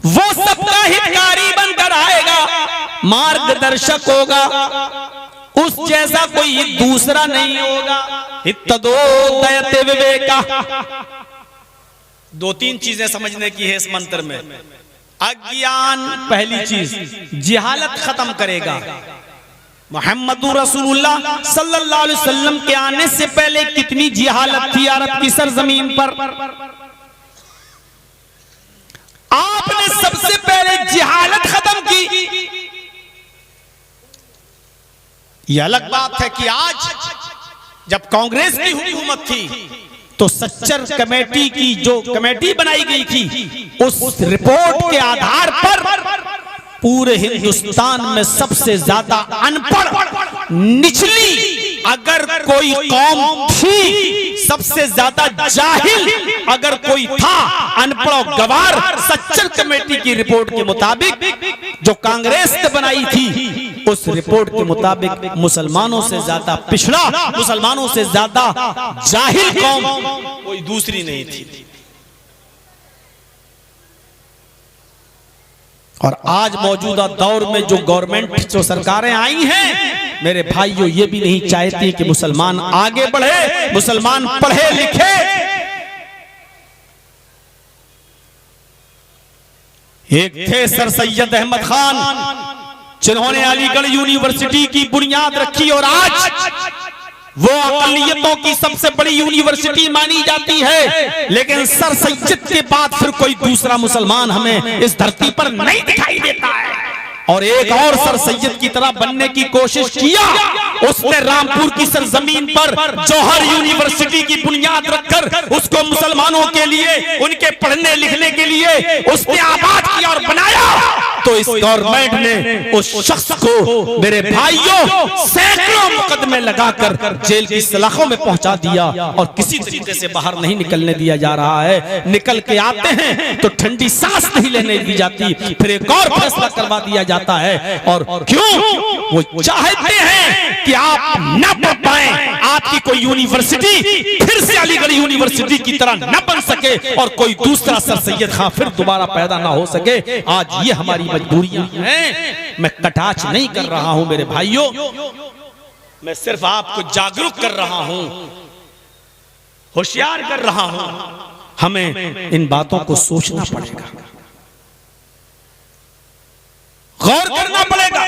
वो सबका हितकारी बनकर आएगा, मार्गदर्शक होगा, उस जैसा कोई दूसरा नहीं होगा। हितदो दयते विवेका। दो तीन चीजें समझने की है इस मंत्र में। अज्ञान पहली चीज, जिहालत खत्म करेगा। मुहम्मदुर रसूलुल्लाह सल्लल्लाहु अलैहि वसल्लम के आने से पहले कितनी जिहालत थी अरब की सरजमीन पर। आपने सबसे पहले जिहालत खत्म की। यह अलग बात है कि आज जब कांग्रेस की हुकूमत थी तो सच्चर कमेटी की जो कमेटी बनाई गई थी, उस रिपोर्ट के आधार पर पूरे हिंदुस्तान में सबसे ज्यादा अनपढ़ निचली अगर कोई कौम थी, सबसे ज्यादा जाहिल अगर कोई था, अनपढ़ गवार, सच्चर कमेटी की रिपोर्ट के मुताबिक जो कांग्रेस ने बनाई थी, उस रिपोर्ट के मुताबिक मुसलमानों से ज्यादा पिछड़ा, मुसलमानों से ज्यादा जाहिल कौम कोई दूसरी नहीं थी। और आज मौजूदा दौर में जो गवर्नमेंट, जो सरकारें आई हैं, मेरे भाइयों, ये भी नहीं चाहती कि मुसलमान आगे बढ़े, मुसलमान पढ़े लिखे। एक थे सर सैयद अहमद खान, जिन्होंने अलीगढ़ यूनिवर्सिटी की बुनियाद रखी और आज वो अक़लियतों की सबसे बड़ी यूनिवर्सिटी मानी जाती है। लेकिन सर सैयद के बाद फिर कोई दूसरा मुसलमान हमें इस धरती पर नहीं दिखाई देता है। और एक और सर सैयद की तरह बनने की कोशिश किया, उसने रामपुर की सरजमीन पर जौहर यूनिवर्सिटी की बुनियाद रखकर उसको मुसलमानों के लिए, उनके पढ़ने लिखने के लिए उसने आबाद किया और बनाया। तो इस गवर्नमेंट ने उस शख्स को, मेरे भाइयों, सैकड़ों मुकदमे लगाकर जेल की सलाखों में पहुंचा दिया और किसी तरीके से बाहर नहीं निकलने दिया जा रहा है। निकल के आते हैं तो ठंडी सांस नहीं लेने दी जाती, फिर एक और फैसला करवा दिया जाता है। और क्यों? वो चाहते हैं कि आप न पढ़ पाए, आपकी कोई यूनिवर्सिटी फिर से अलीगढ़ यूनिवर्सिटी की तरह न बन सके और कोई दूसरा सर सैयद खां फिर दोबारा पैदा ना हो सके। आज ये हमारी मजबूरियां हैं। मैं कटाक्ष नहीं कर रहा हूं मेरे भाइयों, मैं सिर्फ आपको जागरूक कर रहा हूं, होशियार कर रहा हूं। हमें इन बातों को सोचना पड़ेगा, गौर करना पड़ेगा।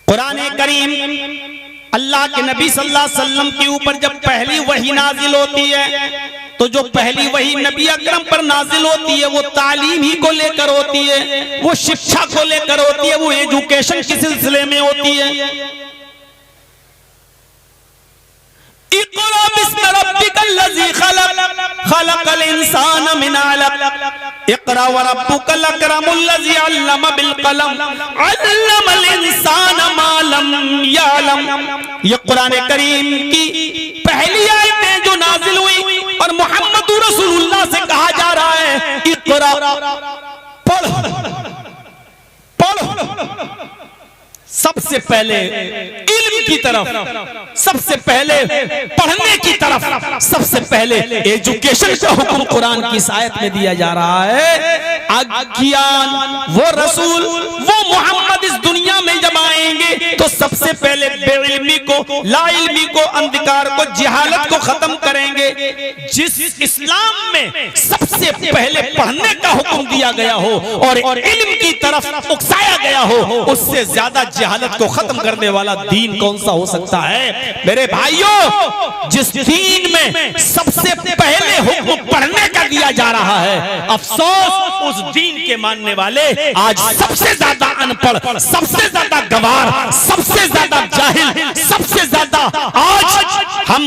कुरान करीम अल्लाह के नबी सल्लल्लाहु अलैहि वसल्लम के ऊपर जब पहली वही नाजिल होती है, तो जो पहली वही नबी अकरम पर नाजिल होती है वो तालीम ही को लेकर होती है, वो शिक्षा को लेकर होती है, वो एजुकेशन के सिलसिले में होती है। इक़रा बिस्मि रब्बिकल्लज़ी खलक़, खलक़ल इंसान मिन अलक़, इक़रा व रब्बुकल अकरमुल्लज़ी अल्लम बिल कलम, अल्लमल इंसान मा लम यअलम। ये कुरान करीम की पहली आयतें जो नाजिल हुई और मोहम्मद रसूलुल्लाह से कहा जा रहा है, इक़रा, पढ़ पढ़। सबसे पहले इल्म की तरफ, सबसे पहले पढ़ने की तरफ, सबसे पहले एजुकेशन का हुक्म कुरान की इस आयत में दिया जा रहा है। अज्ञान, वो रसूल, वो मोहम्मद इस दुनिया में जब आएंगे तो सबसे पहले बेइल्मी को, लाइल्मी को, अंधकार को, जहालत को खत्म करेंगे। जिस इस्लाम में सबसे पहले पढ़ने का हुक्म दिया गया हो और इल्म की तरफ उकसाया गया हो, उससे ज्यादा जहालत को खत्म करने वाला दीन कौन सा हो सकता है? मेरे भाइयों, जिस दीन में सबसे पहले हुक्म पढ़ने का दिया जा रहा है, अफसोस उस दीन के मानने वाले आज सबसे ज्यादा अनपढ़, सबसे ज्यादा गवार, सबसे ज्यादा जाहिल, सबसे ज्यादा आज हम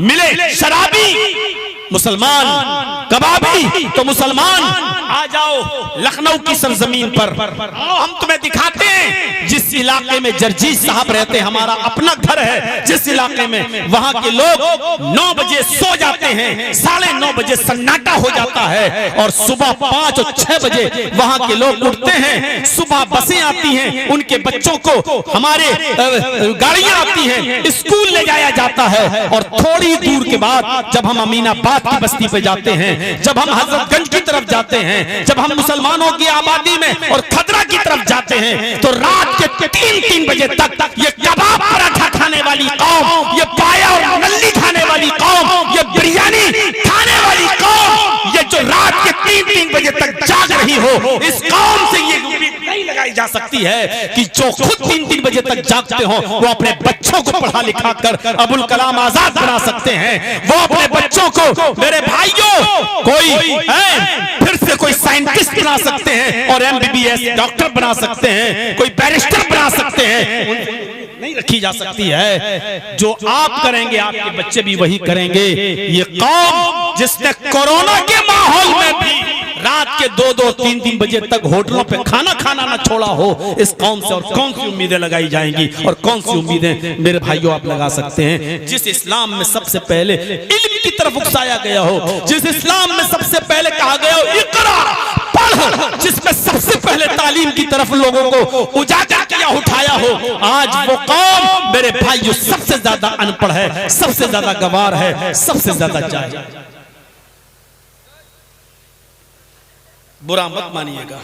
मिले शराबी मुसलमान, कबाबी तो मुसलमान। आ जाओ लखनऊ की सरजमीन पर, हम तुम्हें दिखाते हैं जिस इलाके में जर्जीज साहब रहते, हमारा अपना घर है, जिस इलाके में वहां के लोग 9 बजे सो जाते हैं, 9:30 बजे सन्नाटा हो जाता है और सुबह 5 और 6 बजे वहां के लोग उठते हैं। सुबह बसें आती हैं, उनके बच्चों को हमारे गाड़ियां आती हैं, स्कूल ले जाया जाता है। और थोड़ी दूर के बाद जब हम अमीनाबाद की बस्ती पे जाते हैं, जब हम हजरतगंज की तरफ जाते हैं, जब हम मुसलमानों की आबादी में और खदरा की तरफ जाते हैं, तो रात के 3-3 बजे तक ये कबाब पराठा खाने वाली कौम, ये पाया और नल्ली खाने वाली कौम, ये बिरयानी खाने वाली कौम, ये जो रात के 3-3 बजे तक जाग रही हो, इस कौम से ये उम्मीद नहीं लगाई जा सकती है कि जो खुद 3-3 बजे तक जागते हो वो अपने बच्चों को पढ़ा लिखा कर अबुल कलाम आजाद बना सकते हैं। वो अपने बच्चों को, मेरे भाइयों, कोई फिर से कोई साइंटिस्ट बना सकते हैं और MBBS डॉक्टर बना सकते हैं, कोई बैरिस्टर बना सकते हैं, नहीं रखी जा सकती है। जो आप करेंगे आपके बच्चे भी वही करेंगे। ये कौम जिसने कोरोना के माहौल में भी रात के 2-2, 3-3 बजे तक होटलों पे खाना खाना ना छोड़ा हो, इस कौम से और कौन सी उम्मीदें लगाई जाएंगी? और कौन सी उम्मीदें मेरे भाइयों आप लगा सकते हैं? जिस इस्लाम में सबसे पहले इल्म की तरफ उकसाया गया हो, जिस इस्लाम में सबसे पहले कहा गया हो इक़रा पढ़, जिसमें सबसे पहले तालीम की तरफ लोगों को उजागर किया, उठाया हो, आज वो कौम मेरे भाइयों सबसे ज्यादा अनपढ़ है, सबसे ज्यादा गवार है, सबसे ज्यादा जाहिल। बुरा मत मानिएगा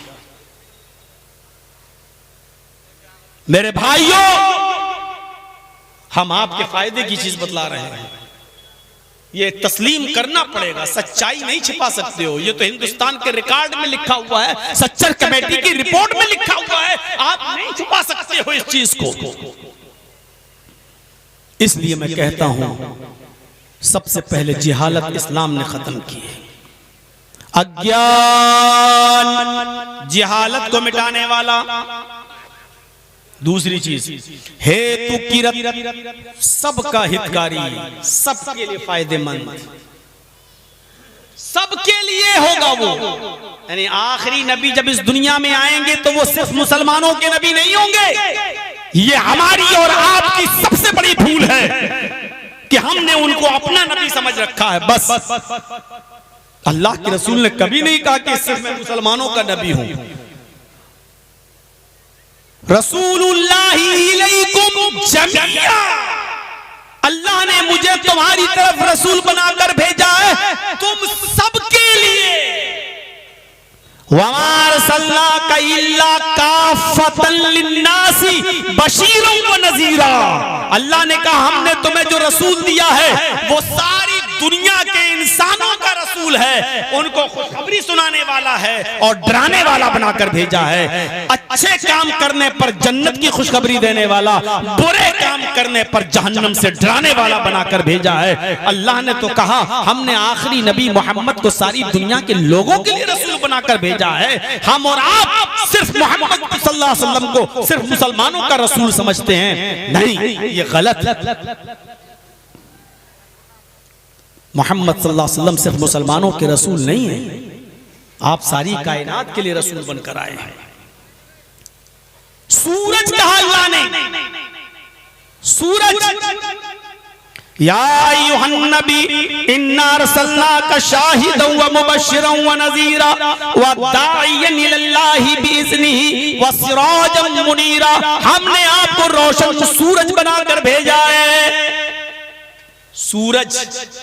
मेरे भाइयों, हम आपके फायदे की चीज बतला रहे हैं। ये तस्लीम करना पड़ेगा, सच्चाई नहीं छिपा सकते हो। ये तो हिंदुस्तान के रिकॉर्ड में लिखा हुआ है, सच्चर कमेटी की रिपोर्ट में लिखा हुआ है, आप नहीं छुपा सकते हो इस चीज को। इसलिए मैं कहता हूं सबसे पहले जिहालत इस्लाम ने खत्म की है। अज्ञान जिहालत को मिटाने वाला। दूसरी चीज हेतु किरत, सबका हितकारी, सबके लिए फायदेमंद, सबके लिए होगा वो। यानी आखिरी नबी जब इस दुनिया में आएंगे तो वो सिर्फ मुसलमानों के नबी नहीं होंगे। ये हमारी और आपकी सबसे बड़ी भूल है कि हमने उनको अपना नबी समझ रखा है। बस अल्लाह के रसूल ने कभी नहीं कहा कि सिर्फ मैं मुसलमानों का नबी हूं। रसूलुल्लाहि इलैकुम जमीआ, अल्लाह ने मुझे तुम्हारी तरफ रसूल बनाकर भेजा है, तुम सबके लिए। वमा अरसलनाका इल्ला काफ़तन लिन्नासी बशीरन व नज़ीरा। अल्लाह ने कहा हमने तुम्हें जो रसूल दिया है वो सारी दुनिया के इंसानों का रसूल है, उनको खुशखबरी सुनाने वाला है और डराने वाला बनाकर भेजा है। अच्छे काम करने पर जन्नत की खुशखबरी देने वाला, बुरे काम करने पर जहन्नम से डराने वाला बनाकर भेजा है। अल्लाह ने तो कहा हमने आखिरी नबी मोहम्मद को सारी दुनिया के लोगों के लिए रसूल बनाकर भेजा है। हम और आप सिर्फ मोहम्मद सल्लल्लाहु अलैहि वसल्लम को सिर्फ मुसलमानों का रसूल समझते हैं। नहीं, ये गलत। मोहम्मद सल्लल्लाहु अलैहि वसल्लम सिर्फ मुसलमानों के रसूल नहीं है, आप सारी कायनात के लिए रसूल बनकर आए हैं। सूरज कहा अल्लाह ने, सूरज या अय्युहन नबी इन्ना अरसलनाका शाहिदन व मुबश्शिरन व नज़ीरा व दाइयन इलल्लाहि बिइज़्निही व सिराजन मुनीरा। हमने आपको रोशन सूरज बनाकर भेजा है। सूरज,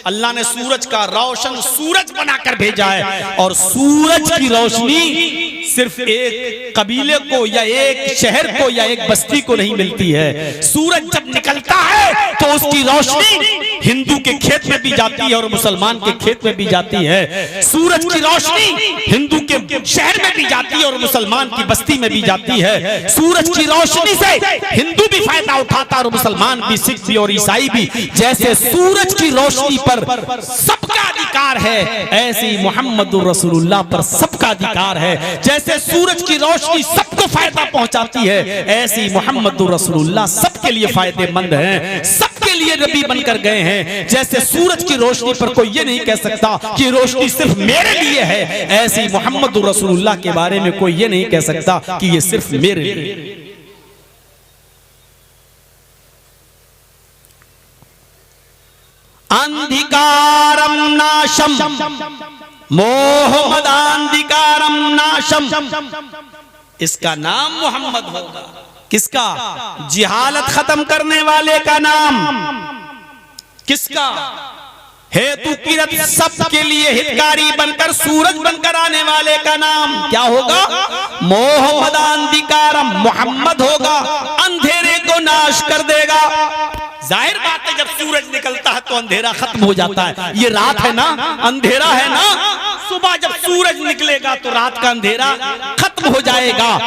अल्लाह ने सूरज का रोशन सूरज बनाकर भेजा है। और सूरज की रोशनी सिर्फ एक कबीले को या एक शहर को या एक बस्ती को नहीं मिलती है। सूरज जब निकलता है तो उसकी रोशनी हिंदू के खेत में भी जाती है और मुसलमान के खेत में भी जाती है। सूरज की रोशनी हिंदू के शहर में भी जाती है और मुसलमान की बस्ती में भी जाती है। सूरज की रोशनी से हिंदू भी फायदा उठाता है और मुसलमान भी, सिख भी और ईसाई भी। जैसे सूरज की रोशनी पर सबका अधिकार है, ऐसे ही मोहम्मदुर रसूलुल्लाह पर सबका अधिकार है। जैसे सूरज की रोशनी सबको फायदा पहुंचाती है, ऐसे ही मोहम्मदुर रसूलुल्लाह सबके लिए फायदेमंद हैं, सबके लिए नबी बनकर गए हैं। जैसे सूरज की रोशनी पर कोई ये नहीं कह सकता कि रोशनी सिर्फ मेरे लिए है, ऐसे ही मोहम्मदुर रसूलुल्लाह के बारे में कोई ये नहीं कह सकता कि ये सिर्फ मेरे लिए। अंधिकारम नाशम मोहम्मदांधिकारम नाशम, इसका नाम मोहम्मद होगा। किसका? जिहालत खत्म करने वाले का नाम। किसका? हेतु किरत, सबके लिए हितकारी बनकर सूरज बनकर आने वाले का नाम क्या होगा? मोहम्मदांधिकारम, मोहम्मद होगा, अंधेरे को नाश कर देगा। जाहिर बात है जब सूरज निकलता है तो अंधेरा खत्म हो जाता है। ये रात है ना, अंधेरा है ना, सुबह जब सूरज निकलेगा तो रात का अंधेरा खत्म हो जाएगा।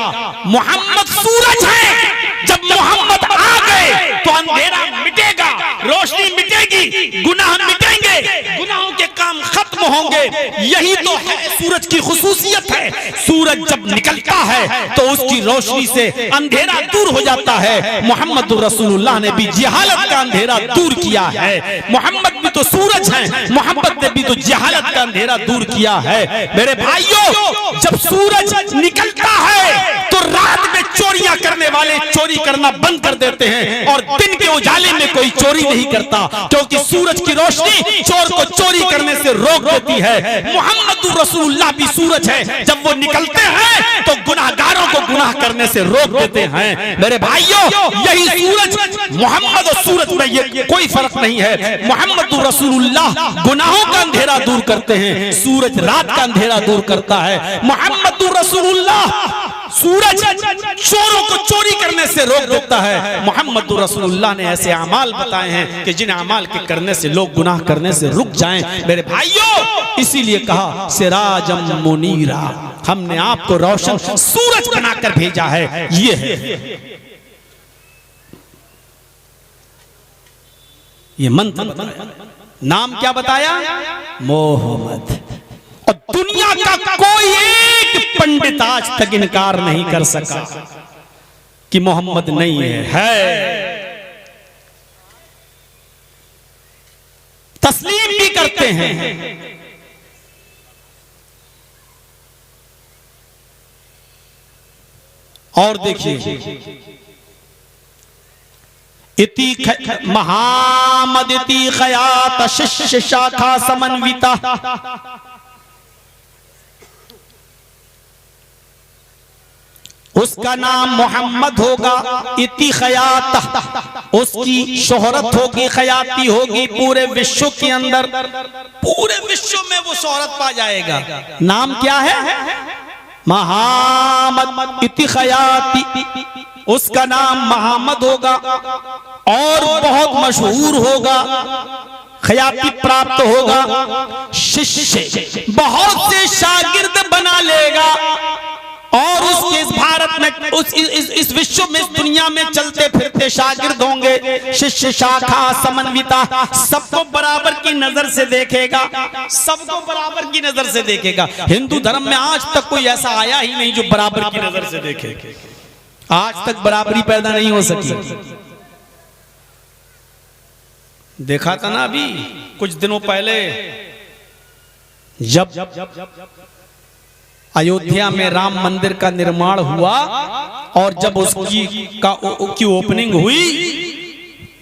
मोहम्मद सूरज है, जब मोहम्मद आ गए तो अंधेरा मिटेगा, रोशनी मिटेगी, गुनाह मिटेंगे, गुनाहों के काम खत्म खत्म होंगे। यही तो है सूरज की खुसूसियत है। सूरज जब निकलता है तो उसकी रोशनी से अंधेरा दूर हो जाता है। मोहम्मद रसूलुल्लाह ने भी जहालत का अंधेरा दूर किया है। मोहम्मद भी तो सूरज हैं, मोहम्मद ने भी तो जहालत का अंधेरा दूर किया है। मेरे भाइयों, जब सूरज निकलता है तो रात में चोरियां करने वाले चोरी करना बंद कर देते हैं और दिन के उजाले में कोई चोरी नहीं करता, क्योंकि सूरज की रोशनी चोर को चोरी करने से रोक देती है। मोहम्मद रसूलुल्लाह भी सूरज है, जब वो निकलते हैं तो गुनाहगारों को गुनाह करने से रोक देते हैं। मेरे भाइयों, यही सूरज, मोहम्मद और सूरज में ये कोई फर्क नहीं है। मोहम्मद रसूलुल्लाह गुनाहों का अंधेरा दूर करते हैं, सूरज रात का अंधेरा दूर करता है। मोहम्मद रसूलुल्लाह सूरज चोरों को चोरी करने से रोक देता है। मोहम्मद रसूलुल्लाह ने ऐसे अमाल बताए हैं कि जिन अमाल के करने से लोग गुनाह करने से रुक जाएं। मेरे भाइयों, इसीलिए कहा सिराजम मुनीरा, हमने आपको रोशन सूरज बनाकर भेजा है। ये है, ये मंत्र बताया। नाम क्या बताया? मोहम्मद। और दुनिया का कोई एक पंडित आज तक इनकार नहीं कर सका कि मोहम्मद नहीं है। तस्लीम भी करते हैं। और देखिए, इति महामद इति खयात शिष्य शाखा समन्विता, उसका नाम मोहम्मद होगा। इति खयात, उसकी शोहरत होगी, खयाती होगी पूरे विश्व के अंदर, पूरे विश्व में वो शोहरत पा जाएगा। नाम क्या है? मोहम्मद। इति खयाती, उसका नाम मोहम्मद होगा और बहुत मशहूर होगा, खयाती प्राप्त होगा। शिष्य, बहुत से शागिर्द बना लेगा और उसके इस भारत में, इस विश्व में, इस दुनिया में चलते फिरते शागिर्द होंगे। शिष्य शाखा समन्विता, सबको बराबर की नजर से देखेगा, सबको बराबर की नजर से देखेगा। हिंदू धर्म में आज तक कोई ऐसा आया ही नहीं जो बराबर की नजर से देखे। आज तक बराबरी पैदा नहीं हो सकी। देखा था ना अभी कुछ दिनों पहले, जब अयोध्या में राम मंदिर का निर्माण हुआ और जब उसकी ओपनिंग हुई,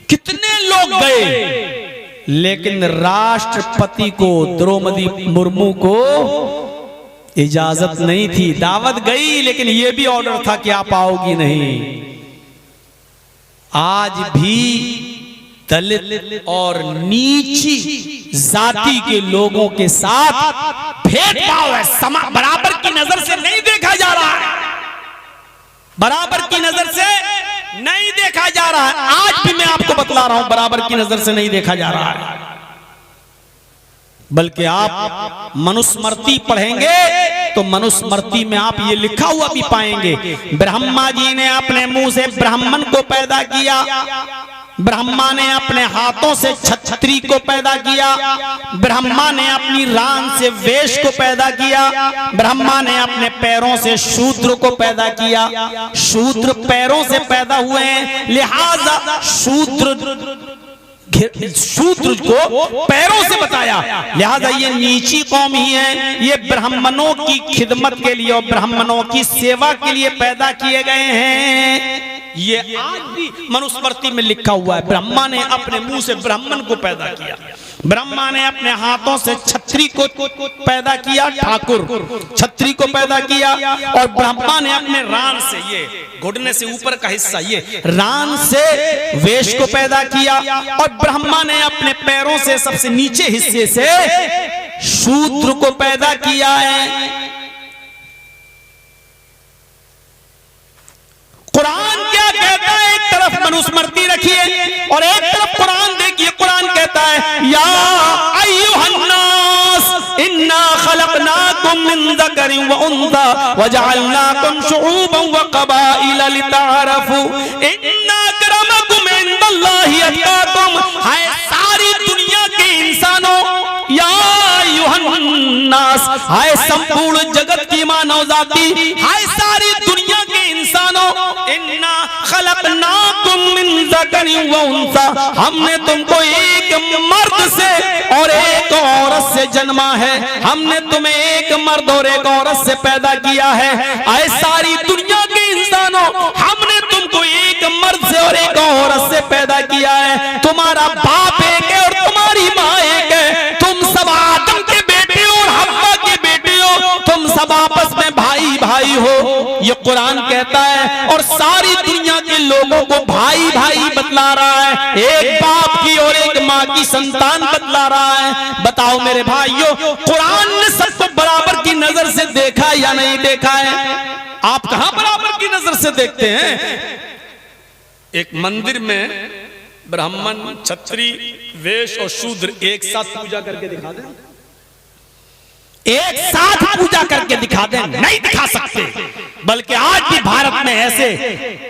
कितने लोग गए, लेकिन राष्ट्रपति को, द्रौपदी मुर्मू को इजाजत नहीं थी। दावत गई, लेकिन यह भी ऑर्डर था कि आप आओगी नहीं। आज भी दलित और नीची जाति के लोगों के साथ भेदभाव है। बराबर की नजर से नहीं देखा जा रहा है, बराबर की नजर से नहीं देखा जा रहा है। आज भी मैं आपको बतला रहा हूं, बराबर की नजर से नहीं देखा जा रहा है। बल्कि आप मनुस्मृति पढ़ेंगे तो मनुस्मृति में आप ये लिखा हुआ भी पाएंगे, ब्रह्मा जी ने अपने मुंह से ब्राह्मण को पैदा किया, ब्रह्मा ने अपने हाथों से छत्री को पैदा किया, ब्रह्मा ने अपनी रान से वेश को पैदा किया, ब्रह्मा ने अपने पैरों से शूद्र को पैदा किया। शूद्र पैरों से पैदा हुए हैं, लिहाजा शूद्र को पैरों से बताया, लिहाजा ये नीची कौम ही है। ये ब्राह्मणों की खिदमत के लिए और ब्राह्मणों की सेवा के लिए पैदा किए गए हैं। ये आज भी मनुस्मृति में लिखा हुआ है। ब्रह्मा ने अपने मुंह से ब्राह्मण को पैदा किया, ब्रह्मा ने अपने हाथों से छत्री को पैदा किया, ठाकुर छत्री को पैदा किया, और ब्रह्मा ने अपने रान से, ये घुटने से ऊपर का हिस्सा, ये रान से वेश को पैदा किया, और ब्रह्मा ने अपने पैरों से सबसे नीचे हिस्से से शूद्र को पैदा किया है। कुरान क्या कहता है? एक तरफ मनुस्मृति रखिए और एक तरफ कुरान देखिए। कुरान कहता है, या अय्युहन्नास इन्ना खलकनाकुम मिन ज़करिन व उन्सा व जअलनाकुम शुऊबन व क़बाइल लितअरफू इन्ना अक्रमकुम इंदल्लाहि अत्क़ाकुम। हाय सारी दुनिया के इंसानों, या अय्युहन्नास, वन्नास, हाय संपूर्ण जगत की मानव जाति, हाय सारी दुनिया के इंसानों, इन्ना खलकनाकुम मिन ज़करिन व उन्सा, हमने तुमको एक मर्द से और एक औरत से जन्मा है, हमने तुम्हें एक मर्द और एक औरत से पैदा किया है। आए सारी दुनिया के इंसानों, हमने तुमको एक मर्द से और एक औरत से पैदा किया है। तुम्हारा बाप एक है और तुम्हारी माँ एक है। तुम सब आदम के बेटे और हव्वा के बेटे हो, तुम सब आपस में भाई भाई हो, ये कुरान कहता है। और सारी दुनिया के लोगों को भाई भाई बतला रहा है, एक बाप की और एक माँ की संतान बतला रहा है। बताओ मेरे भाइयों, कुरान ने सबको बराबर की नजर से देखा या नहीं देखा है? आप कहां बराबर की नजर से देखते हैं? एक मंदिर में ब्राह्मण, क्षत्रिय, वैश्य और शूद्र एक साथ पूजा करके दिखा दें, एक साथ पूजा करके दिखा दें, नहीं दिखा सकते। बल्कि आज भी भारत में ऐसे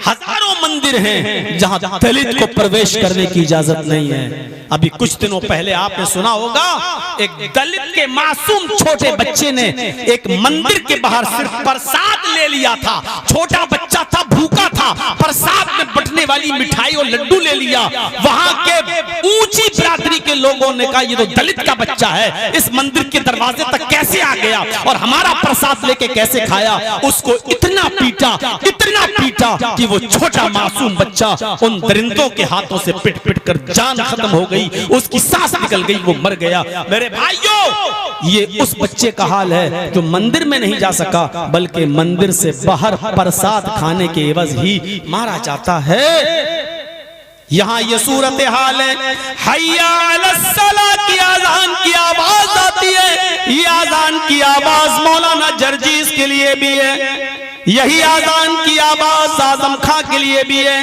हजारों मंदिर हैं जहां दलित को प्रवेश करने की इजाजत नहीं है। अभी कुछ दिनों पहले आपने सुना होगा, एक दलित के मासूम छोटे बच्चे ने एक मंदिर के बाहर सिर्फ प्रसाद ले लिया था। छोटा बच्चा था, भूखा था, प्रसाद में बंटने वाली मिठाई और लड्डू ले लिया। वहां के ऊंची बिरादरी के लोगों ने कहा, ये तो दलित का बच्चा है, इस मंदिर के दरवाजे तक कैसे आ गया और हमारा प्रसाद लेके कैसे खाया। उसको इतना पीटा कि वो छोटा मासूम बच्चा उन दरिंदों के हाथों से पिट पिट कर जान खत्म हो गई, उसकी सांस निकल गई, वो मर गया। मेरे भाइयों, ये उस बच्चे का हाल है जो मंदिर में नहीं जा सका, बल्कि मंदिर से बाहर प्रसाद खाने के एवज ही मारा जाता है। यहाँ ये सूरत हाल है। हय्या अलस्सलाह की आजान की आवाज आती है, ये आजान की आवाज मौलाना जर्जीस के लिए भी है, यही आजान की आवाज आजम खां के लिए भी है,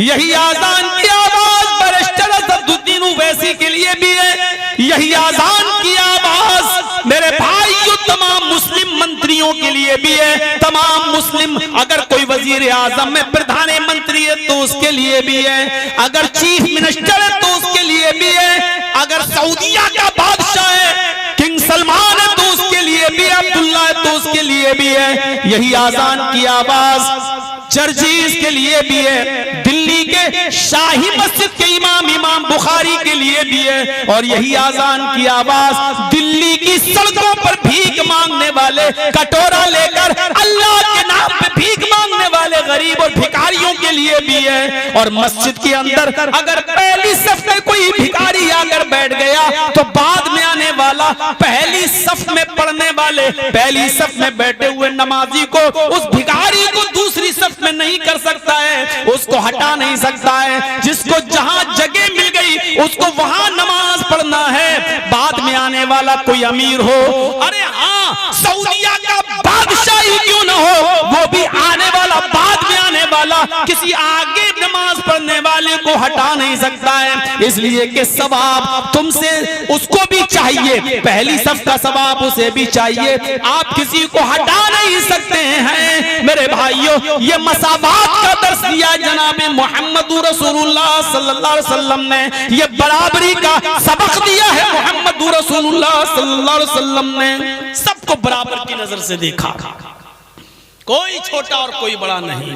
यही आजान की आवाज बैरिस्टर असदुद्दीन ओवैसी के लिए भी है, यही आजान की आवाज मेरे भाइयों तमाम मुस्लिम मंत्रियों के लिए भी है। तमाम मुस्लिम, अगर कोई वजीर आजम में प्रधानमंत्री है तो उसके लिए भी है, अगर चीफ मिनिस्टर है तो उसके लिए भी है, अगर सऊदीया का बादशाह है, किंग सलमान है तो उसके लिए भी, अब्दुल्ला है तो उसके लिए भी है। यही आजान की आवाज जर्जीस के लिए भी है, दिल्ली के शाही मस्जिद के इमाम बुखारी के लिए भी है, और यही आजान की आवाज दिल्ली की सड़कों पर भीख मांगने वाले, कटोरा लेकर अल्लाह के नाम पे भीख मांगने वाले गरीब और भिखारियों के लिए भी है। और मस्जिद के अंदर अगर पहली सफ में कोई भिखारी आकर बैठ गया तो बाद में आने वाला पहली सफ में पढ़ने वाले, पहली सफ में बैठे हुए नमाजी को, उस भिखारी को दूसरी सफ में नहीं कर सकता है, उसको हटा नहीं सकता है। जिसको जहां जगह मिल गई उसको वहां नमाज पढ़ना है। बाद में आने वाला कोई अमीर हो, अरे हाँ, सऊदीया का बादशाह ही क्यों ना हो, वो भी आने वाला, बाद में आने वाला किसी आगे नमाज पढ़ने वाले को हटा नहीं सकता है। इसलिए कि सवाब तुमसे उसको भी चाहिए, पहली सफ का सवाब उसे भी चाहिए, आप किसी को हटा नहीं सकते हैं। मेरे भाइयों, ये मसावात का दर्स दिया जनाब मोहम्मद रसूलुल्लाह सल्लल्लाहु अलैहि वसल्लम ने, ये बराबरी का सबक दिया है मोहम्मद रसूलुल्लाह सल्लल्लाहु अलैहि वसल्लम ने। सबको बराबर की नजर से देखा, कोई छोटा और कोई बड़ा नहीं,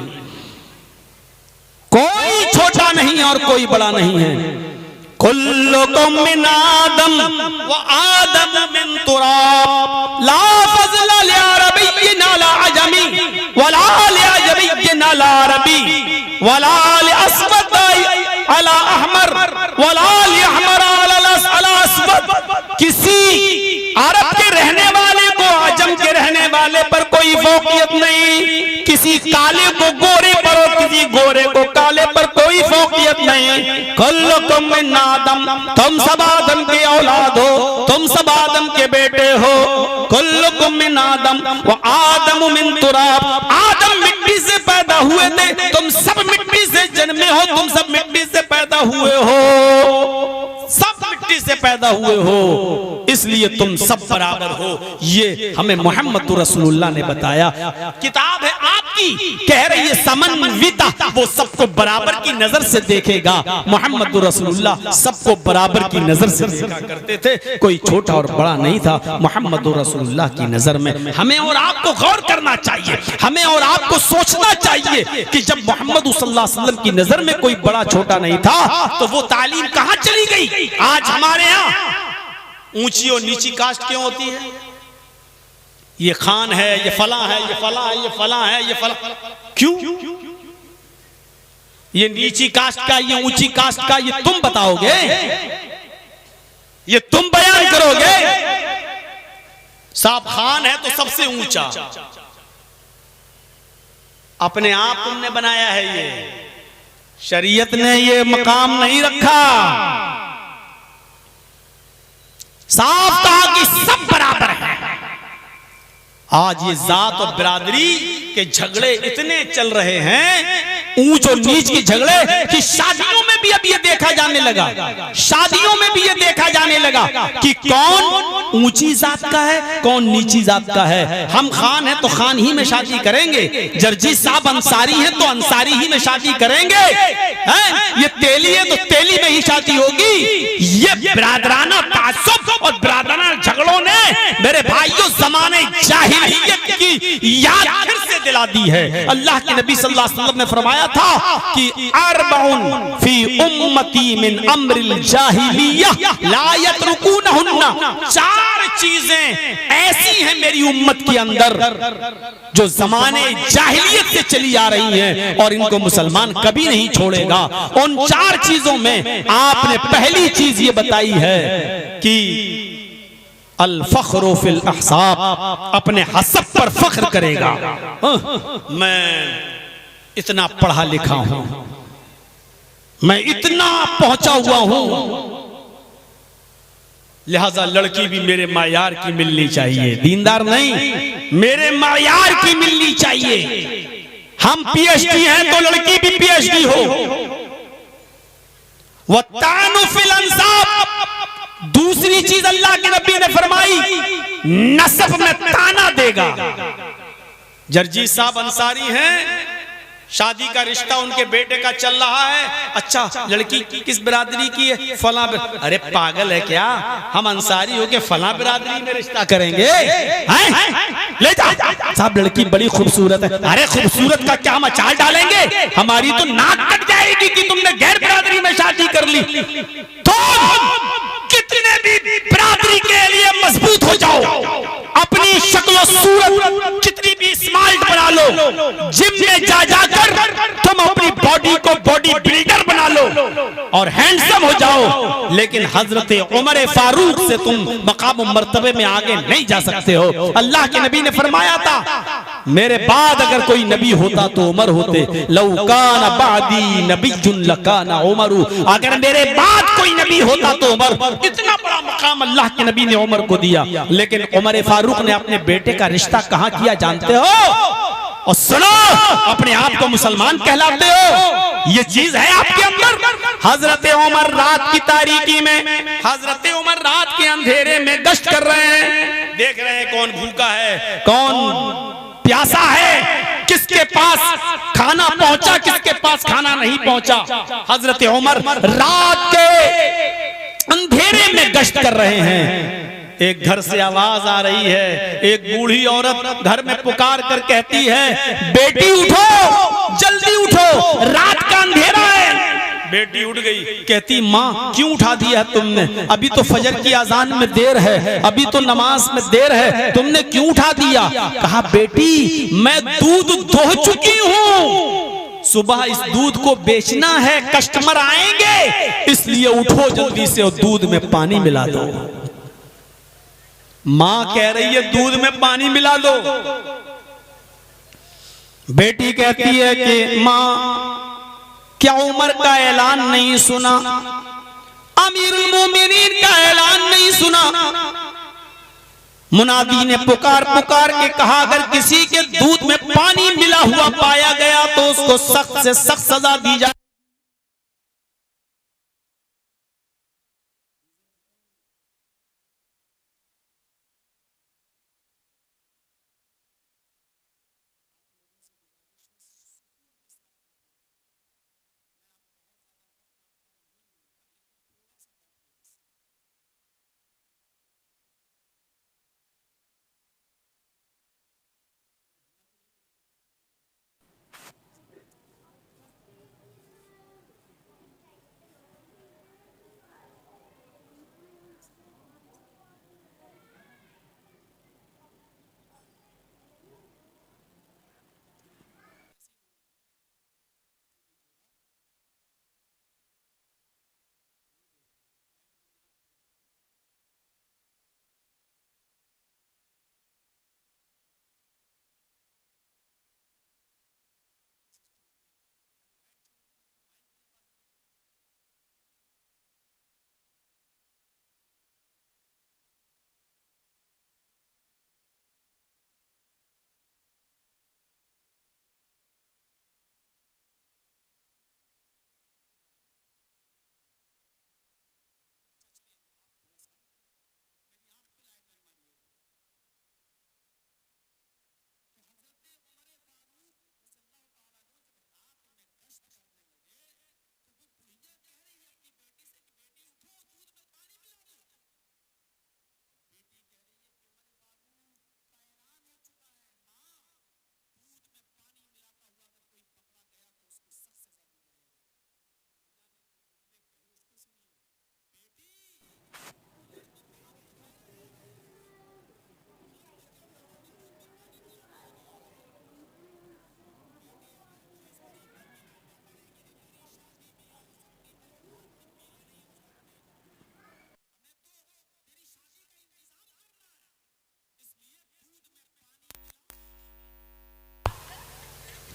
कोई छोटा नहीं और कोई बड़ा नहीं है। कुल्लुकुम मिन आदम व आदम मिन तुराब, ला फज़ला लिअरबिय्यिन अला अजमी वला लिअजमिय्यिन अला अरबी वला लिअस्वद अला अहमर वला लिअहमर अला अस्वद। किसी अरब के रहने वाले को अजम के रहने वाले पर कोई फौकियत नहीं, किसी काले को गोरे पर और किसी गोरे को काले पर कोई फौकियत नहीं। कुल्लुकुम मिन आदम, तुम सब आदम के औलाद हो, तुम सब आदम के बेटे हो। कुल्लुकुम मिन आदम व आदम मिन तुराब, आदम मिट्टी से पैदा हुए थे, तुम सब मिट्टी से जन्मे हो, तुम सब मिट्टी से पैदा हुए हो, सब मिट्टी से पैदा हुए हो, इसलिए तुम सब बराबर हो। ये हमें मोहम्मद रसूलुल्लाह ने बताया। किताब है, आप की कह रही है समन्विता, वो सबको बराबर की नजर से देखेगा। मोहम्मद रसूलुल्लाह सबको बराबर की नजर से देखा करते थे, कोई छोटा और बड़ा नहीं था मोहम्मद रसूलुल्लाह की नजर में। हमें और आपको गौर करना चाहिए, हमें और आपको सोचना चाहिए कि जब मोहम्मद सल्लल्लाहु अलैहि वसल्लम की नजर में कोई बड़ा छोटा नहीं था तो वो तालीम कहां चली गई। आज हमारे यहां ऊंची और नीची कास्ट क्यों होती है? ये खान है, ये फला है, ये फला है, ये फला है, ये फला, क्यों? ये नीची कास्ट का, ये ऊंची कास्ट का, ये तुम बताओगे, ये तुम बयान करोगे। साहब खान है तो सबसे ऊंचा, अपने आप तुमने बनाया है, ये शरीयत ने ये मकाम नहीं रखा। साफ कहा कि सब बराबर है। आज ये जात और बिरादरी के झगड़े इतने चल रहे हैं, ऊंच और नीच के झगड़े, कि शादियों में भी अब ये देखा जाने लगा, शादियों में भी ये देखा जाने लगा कि कौन ऊंची जात का है, कौन नीची जात का है। हम खान हैं तो खान ही में शादी करेंगे, जर्जी साहब अंसारी हैं तो अंसारी ही में शादी करेंगे, हैं? ये तेली है तो तेली में ही शादी होगी। ये बिरादराना तासुब और बिरादराना झगड़ों ने मेरे भाइयों जमाने जाहिलियत की याद फिर से दिला दी है। अल्लाह के नबी सल्लल्लाहु अलैहि वसल्लम ने फरमाया था कि अरबउन फी उम्मती मिन अम्रिल जाहिलिय्यह ला यतरुकुनहुन्ना, चार चीजें ऐसी हैं मेरी उम्मत के अंदर जो जमाने जाहिलियत से चली आ रही हैं और इनको मुसलमान कभी नहीं छोड़ेगा। उन चार चीजों में आपने पहली चीज ये बताई है कि अल फख्रु फिल अहसाब, अपने हसब पर फख्र करेगा। मैं इतना पढ़ा लिखा हूं, मैं इतना पहुंचा हुआ हूं, लिहाजा लड़की भी मेरे मायार की मिलनी चाहिए, दीनदार नहीं, मेरे मायार की मिलनी चाहिए। हम पीएचडी हैं तो लड़की भी पीएचडी हो। वत्तानु फिल अंसाब, दूसरी चीज अल्लाह के नबी ने फरमाई, नस्ब में ताना देगा। जर्जी साहब अंसारी हैं, शादी का रिश्ता उनके बेटे का चल रहा है, अच्छा लड़की किस बिरादरी की है? फला। अरे पागल है क्या, हम अंसारी हो के फला बिरादरी में रिश्ता करेंगे? ले जा साहब, लड़की बड़ी खूबसूरत है। अरे खूबसूरत का क्या हम अचार डालेंगे? हमारी तो नाक कट जाएगी कि तुमने गैर बिरादरी में शादी कर ली। तो कितने भी बिरादरी के लिए मजबूत हो जाओ, अपनी शक्ल सूरत कितनी भी स्मार्ट बना लो, जिम में जा जाकर तुम अपनी बॉडी को बॉडी बिल्डर बना लो और हैंडसम हो जाओ, लेकिन हजरत उमर फारूक से तुम मकाम मर्तबे में आगे नहीं जा सकते हो। अल्लाह के नबी ने फरमाया था, मेरे बाद अगर कोई नबी होता तो उमर होते। लौ कान बादी नबियुन लकाना उमरु, अगर मेरे बाद कोई नबी होता तो उमर। इतना बड़ा मकाम अल्लाह के नबी ने उमर को दिया, लेकिन उमर फारूक ने अपने बेटे का रिश्ता कहां किया जानते हो? और सुनो, अपने आप को मुसलमान कहलाते हो, ये चीज है आपके अंदर। हजरत उमर रात की तारीकी में, हजरत उमर रात के अंधेरे में गश्त कर रहे हैं, देख रहे हैं कौन भूखा है, कौन प्यासा है, किसके पास खाना पहुंचा, किसके पास खाना नहीं पहुंचा। हजरत उमर रात के अंधेरे में गश्त कर रहे हैं। एक घर से आवाज आ रही है, एक बूढ़ी औरत घर में पुकार कर कहती है, बेटी उठो, जल्दी उठो, रात का अंधेरा है। बेटी उठ गई, कहती माँ क्यों उठा दिया है तुमने? अभी तो फजर की अजान में देर है, अभी तो नमाज में देर है, तुमने क्यों उठा दिया? कहा बेटी मैं दूध दोह चुकी हूँ, सुबह इस दूध को बेचना है, कस्टमर आएंगे, इसलिए उठो जल्दी से और दूध में पानी मिला दो। मां कह रही है दूध में पानी मिला दो। बेटी कहती है कि मां क्या उमर का ऐलान नहीं सुना, अमीरुल मोमिनीन का ऐलान नहीं सुना? मुनादी ने पुकार पुकार के कहा, अगर किसी के दूध में पानी मिला हुआ पाया गया तो उसको सख्त से सख्त सजा दी जाए।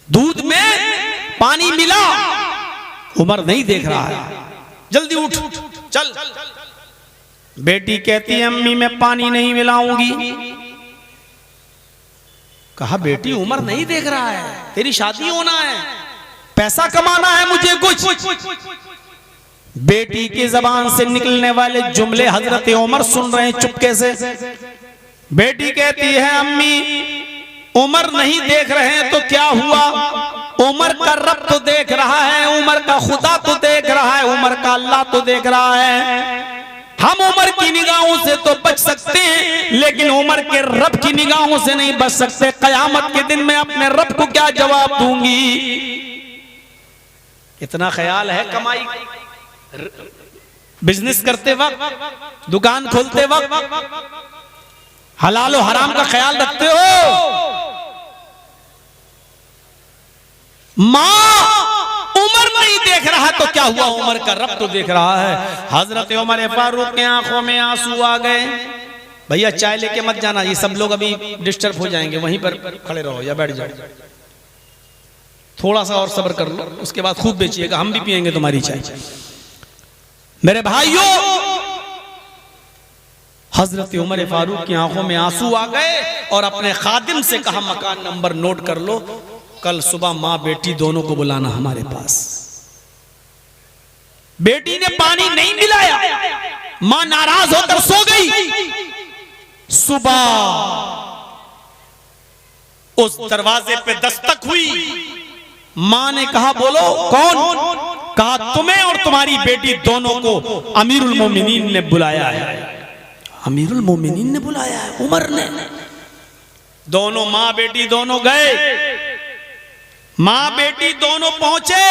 दूध में पानी मिला, उमर नहीं देख रहा है, जल्दी उठ चल। बेटी कहती है अम्मी मैं पानी नहीं मिलाऊंगी। कहा बेटी उमर नहीं देख रहा है, तेरी शादी होना है, पैसा कमाना है मुझे कुछ। बेटी की जबान से निकलने वाले जुमले हजरत उमर सुन रहे हैं चुपके से। बेटी कहती है अम्मी उमर नहीं देख रहे हैं तो क्या हुआ, उमर का रब तो देख रहा है, उमर का खुदा तो देख रहा है, उमर का अल्लाह तो देख रहा है। हम उमर की निगाहों से तो बच सकते हैं लेकिन उमर के रब की निगाहों से नहीं बच सकते। कयामत के दिन मैं अपने रब को क्या जवाब दूंगी। इतना ख्याल है कमाई, बिजनेस करते वक्त, दुकान खोलते वक्त हलाल और हराम का ख्याल रखते हो। मां उमर नहीं देख रहा तो क्या हुआ, उमर का रब तो देख रहा है। हजरत उमर फारूक की आंखों में आंसू आ गए। भैया चाय लेके मत जाना, ये सब लोग अभी डिस्टर्ब हो जाएंगे, वहीं पर खड़े रहो या बैठ जाओ, थोड़ा सा और सब्र कर लो, उसके बाद खूब बेचिएगा, हम भी पिएंगे तुम्हारी चाय। मेरे भाइयों, हजरत उमर फारूक की आंखों में आंसू आ गए और अपने खादिम से कहा मकान नंबर नोट कर लो, कल सुबह मां बेटी दोनों को बुलाना हमारे पास। बेटी ने पानी नहीं मिलाया, मां नाराज होकर सो गई। सुबह उस दरवाजे पे दस्तक हुई, मां ने कहा बोलो कौन। कहा तुम्हें और तुम्हारी बेटी दोनों को अमीरुल मोमिनीन ने बुलाया है। अमीरुल मोमिनीन ने बुलाया है, उमर ने। दोनों मां बेटी दोनों गए, मां बेटी दोनों पहुंचे।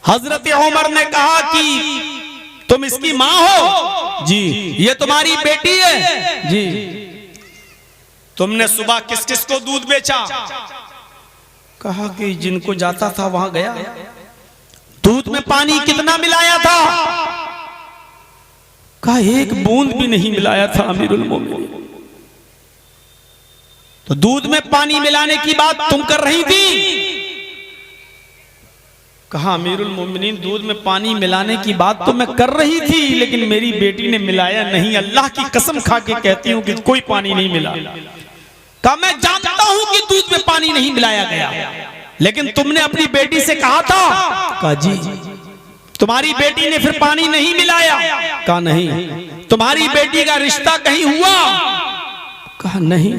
हजरत उमर ने कहा कि तुम इसकी मां हो? जी। ये तुम्हारी बेटी है? जी। तुमने सुबह किस किस को दूध बेचा? कहा कि जिनको जाता था वहां गया। दूध में पानी कितना मिलाया था? कहा एक बूंद भी नहीं मिलाया था अमीरुल मोमिनीन। तो दूध में पानी मिलाने की बात तुम कर रही थी? कहा अमीरुल मोमिनीन दूध में पानी मिलाने की बात तो मैं कर रही थी लेकिन मेरी बेटी ने मिलाया नहीं, अल्लाह की कसम खा के कहती हूं कि कोई पानी नहीं मिला। कहा मैं जानता हूं कि दूध में पानी नहीं मिलाया गया, लेकिन तुमने अपनी बेटी से कहा था? कहा जी। तुम्हारी बेटी ने फिर पानी नहीं मिलाया? कहा नहीं। तुम्हारी बेटी का रिश्ता कहीं हुआ? कहा नहीं।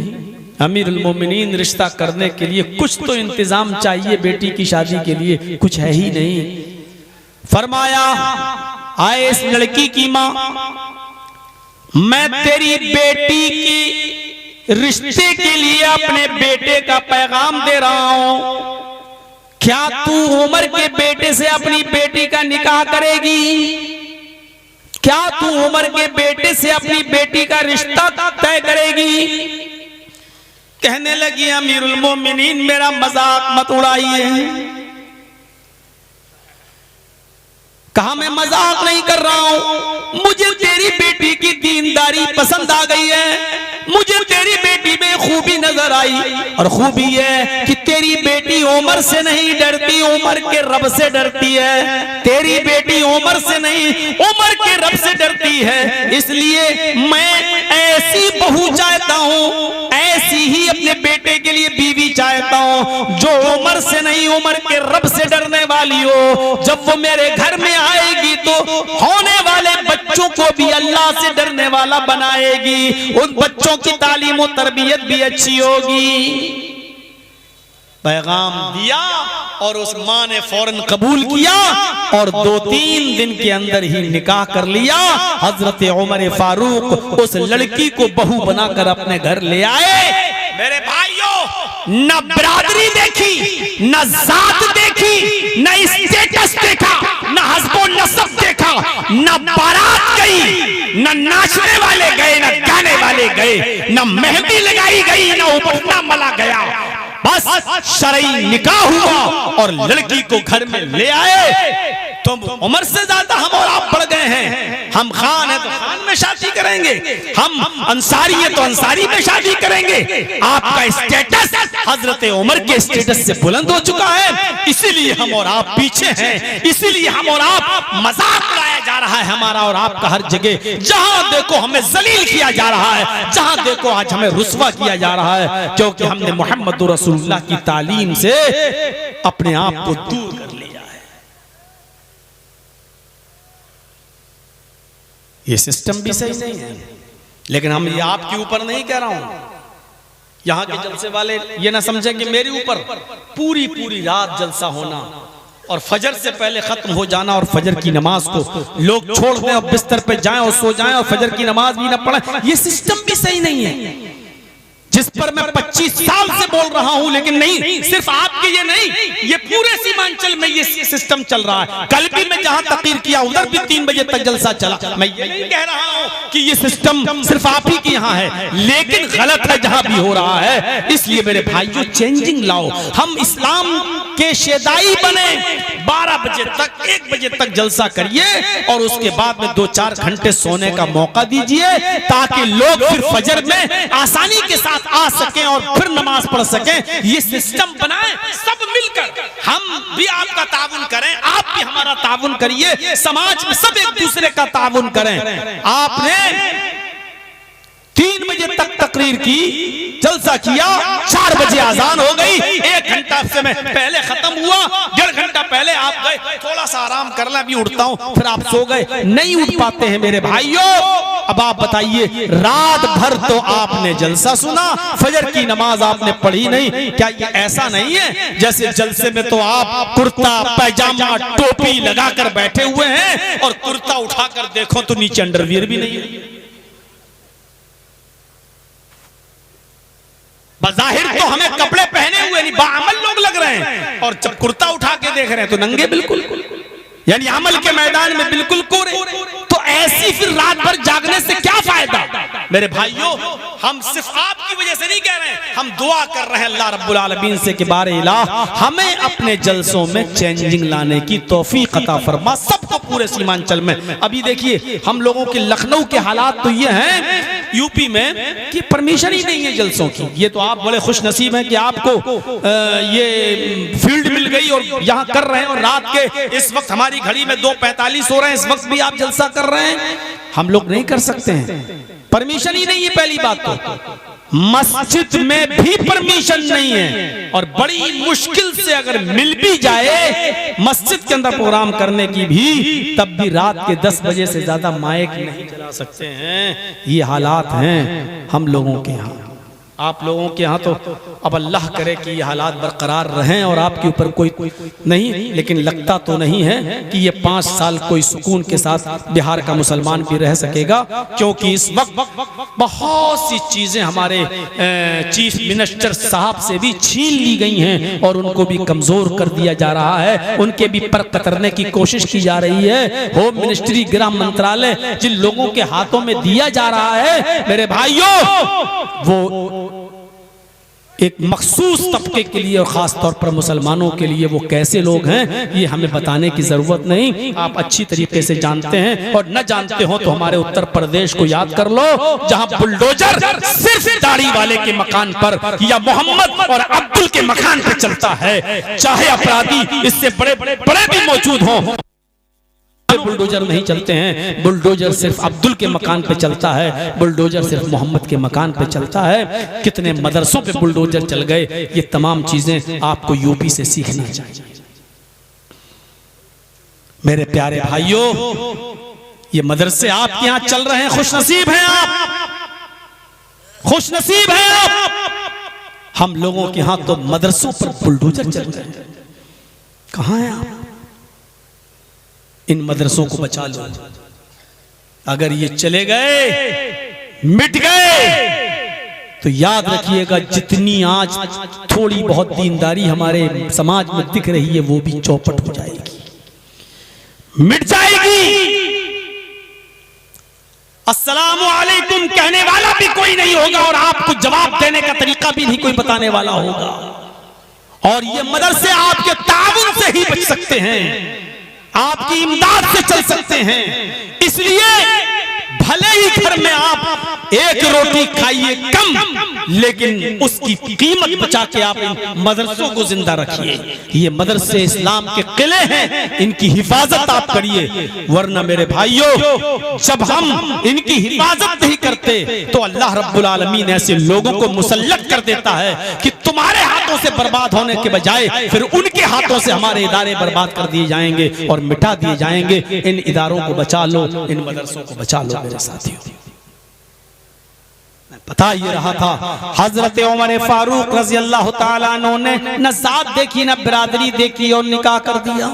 अमीरुल मोमिनीन रिश्ता करने के लिए कुछ तो इंतजाम चाहिए, बेटी की शादी के लिए कुछ है ही नहीं। फरमाया आए इस लड़की की मां, मैं तेरी बेटी की रिश्ते के लिए अपने बेटे का पैगाम दे रहा हूं, क्या तू उमर के बेटे से अपनी बेटी का निकाह करेगी? क्या तू उमर के बेटे से अपनी बेटी का रिश्ता तय करेगी? कहने लगी अमीरुल मोमिनीन मेरा मजाक मत उड़ाइए। कहा मैं मजाक नहीं कर रहा हूं, मुझे तेरी बेटी की दीनदारी पसंद आ गई है, मुझे तेरी बेटी में खूबी नजर आई, और खूबी है कि तेरी बेटी उमर से नहीं डरती, उमर के रब से डरती है। तेरी बेटी उमर से नहीं उमर के रब से डरती है, इसलिए मैं ऐसी बहू चाहता हूं, ऐसी ही अपने बेटे के लिए बीवी चाहता हूं जो उमर से नहीं उमर के रब से डरने वाली हो। जब वो मेरे घर में आएगी तो होने वाले बच्चों को भी अल्लाह से डरने वाला बनाएगी, उन बच्चों की तालीम और तरबियत भी अच्छी होगी। पैगाम दिया और उस मां ने फौरन कबूल किया और 2-3 दिन के अंदर ही निकाह कर लिया। हजरत उमर फारूक उस लड़की को बहू बनाकर अपने घर ले आए। मेरे भाइयों, न बिरादरी देखी, न जात देखी, न स्टेटस देखा, न हस्बो नसब देखा, न बारात गई, न नाचने वाले गए, न गाने वाले गए, न मेहंदी लगाई गई, न उपना मला गया, बस शरई निकाह हुआ और लड़की को घर में ले आए। तो उम्र से ज्यादा हम और आप बढ़ गए हैं। हम खान है तो खान में शादी करेंगे, हम अंसारी है तो अंसारी में शादी करेंगे। आपका स्टेटस हजरत उमर के स्टेटस से बुलंद हो चुका है, इसीलिए हम और आप पीछे हैं, इसीलिए हम और आप मजाक उड़ाया जा रहा है हमारा और आपका हर जगह। जहां देखो हमें जलील किया जा रहा है, जहां देखो आज हमें रुस्वा किया जा रहा है, क्योंकि हमने मोहम्मद रसूलुल्लाह की तालीम से अपने आप को दूर कर लिया है। ये सिस्टम भी सही नहीं है, लेकिन हम ये आपके ऊपर नहीं कह रहा हूं। यहाँ के जलसे वाले ये ना समझे कि मेरे ऊपर पूरी पूरी रात जलसा होना और फजर से पहले खत्म हो जाना और फजर की नमाज को लोग छोड़ दें और बिस्तर पे जाएं और सो जाएं और फजर की नमाज भी ना पढ़ें, ये सिस्टम भी सही नहीं है, जिस पर मैं 25 साल से बोल रहा हूं। लेकिन नहीं, सिर्फ आपके ये नहीं, ये पूरे सीमांचल में ये सिस्टम चल रहा है। कल भी मैं जहां तकरीर किया उधर भी 3 बजे तक जलसा चला। मैं ये नहीं कह रहा हूं कि ये सिस्टम सिर्फ आप ही के यहाँ है, लेकिन गलत है जहां भी हो रहा है। इसलिए मेरे भाइयों, चेंजिंग लाओ। हम इस्लाम के शेदाई बने, 12 बजे तक 1 बजे तक जलसा करिए और उसके बाद में 2-4 घंटे सोने का मौका दीजिए, ताकि लोग फिर फजर में आसानी के साथ आ सकें और फिर नमाज पढ़ सकें। ये सिस्टम बनाएं सब मिलकर। हम भी आपका ताउन करें, आप भी हमारा ताउन करिए, समाज में सब एक दूसरे का ताउन करें। आपने 3 बजे तक तकरीर की, जलसा किया, 4 बजे आजान हो गई, 1 घंटा से मैं पहले खत्म हुआ, 1.5 घंटा पहले आप गए, थोड़ा सा आराम करना भी उठता हूं, फिर आप सो गए, नहीं उठ पाते हैं मेरे भाइयों। अब आप बताइए, रात भर तो आपने जलसा सुना, फजर की नमाज आपने पढ़ी नहीं। क्या ये ऐसा नहीं है जैसे जलसे में तो आप कुर्ता पैजामा टोपी लगाकर बैठे हुए हैं और कुर्ता उठाकर देखो तो नीचे अंडरवियर भी नहीं है। बज़ाहिर तो हमें कपड़े पहने हुए नहीं, बाअमल लोग लग रहे हैं, और जब कुर्ता उठा के देख रहे हैं तो नंगे बिल्कुल, यानी अमल के मैदान में बिल्कुल कोरे। तो ऐसी फिर रात भर जागने से क्या फायदा? मेरे भाइयों, हम सिर्फ आपकी वजह से नहीं कह रहे हैं, हम दुआ कर रहे हैं अल्लाह रब्बुल आलमीन से कि बारे इलाह हमें अपने जलसों में चेंजिंग लाने की तौफीक अता फरमा, सबको पूरे सीमांचल में। अभी देखिए, हम लोगों के लखनऊ के हालात तो ये हैं यूपी में कि परमिशन ही नहीं है जलसों की। ये तो आप बड़े खुश नसीब हैं कि आपको ये फील्ड मिल गई और यहाँ कर रहे हैं, और रात के इस वक्त हमारी घड़ी में 2:45 हो रहे हैं, इस वक्त भी आप जलसा कर रहे हैं। हम लोग नहीं कर सकते हैं, परमिशन ही नहीं है। पहली बात तो मस्जिद में भी परमिशन नहीं है, और बड़ी मुश्किल से अगर मिल भी जाए मस्जिद के अंदर प्रोग्राम करने की भी, तब भी रात के 10 बजे से ज्यादा माइक नहीं चला सकते हैं। ये हालात हैं हम लोगों के यहाँ। आप लोगों के यहाँ तो अब अल्लाह करे कि ये हालात बरकरार रहें और आपके ऊपर कोई नहीं, लेकिन लगता तो नहीं है कि ये 5 साल कोई सुकून के साथ बिहार का मुसलमान भी रह सकेगा, क्योंकि इस वक्त बहुत सी चीजें हमारे चीफ मिनिस्टर साहब से भी छीन ली गई हैं और उनको भी कमजोर कर दिया जा रहा है, उनके भी पर कतरने की कोशिश की जा रही है। होम मिनिस्ट्री, गृह मंत्रालय जिन लोगों के हाथों में दिया जा रहा है, मेरे भाइयों, वो एक मखसूस तबके के लिए और खास तौर पर मुसलमानों के लिए वो कैसे लोग हैं, ये हमें बताने की जरूरत नहीं, आप अच्छी तरीके से जानते हैं। और न जानते हो तो हमारे उत्तर प्रदेश को याद कर लो, जहां बुलडोजर सिर्फ दाढ़ी वाले के मकान पर या मोहम्मद और अब्दुल के मकान पर चलता है, चाहे अपराधी इससे बड़े बड़े भी मौजूद हों, बुलडोजर नहीं चलते हैं। बुलडोजर सिर्फ अब्दुल के मकान पे चलता है, बुलडोजर सिर्फ मोहम्मद के मकान पे चलता है। कितने मदरसों पे बुलडोजर चल गए, ये तमाम चीजें आपको यूपी से सीखना चाहिए। मेरे प्यारे भाइयों, ये मदरसे आपके यहाँ चल रहे हैं, खुशनसीब हैं आप, खुशनसीब हैं आप। हम लोगों के यहाँ तो मदरसों पर बुलडोजर चल रहे हैं। कहाँ हैं आप? इन मदरसों को बचा लो। अगर ये चले गए, मिट गए, तो याद रखिएगा जितनी आज थोड़ी बहुत दीनदारी हमारे समाज में दिख रही है, वो भी चौपट हो जाएगी, मिट जाएगी। अस्सलामु अलैकुम कहने वाला भी कोई नहीं होगा और आपको जवाब देने का तरीका भी नहीं कोई बताने वाला होगा। और ये मदरसे आपके ताउन से ही बच सकते हैं। आपकी इमदाद से चल सकते हैं। इसलिए भले ही घर में आप एक रोटी खाइए कम, लेकिन उसकी कीमत बचा के आप इन मदरसों को जिंदा रखिए। ये मदरसे इस्लाम के किले हैं, इनकी हिफाजत आप करिए। वरना मेरे भाइयों, जब हम इनकी हिफाजत नहीं करते तो अल्लाह रब्बुल आलमीन ऐसे लोगों को मुसल्लत कर देता है कि तुम्हारे हाथों से बर्बाद होने के बजाय फिर उनके हाथों से हमारे इदारे बर्बाद कर दिए जाएंगे और मिटा दिए जाएंगे। इन इदारों को बचा लो, इन मदरसों को बचा लो मेरे साथियों। मैं बता ये रहा था, हजरत उमर फारूक रजी अल्लाह ताला अन्हु ने न जात देखी न बिरादरी देखी और निकाह कर दिया।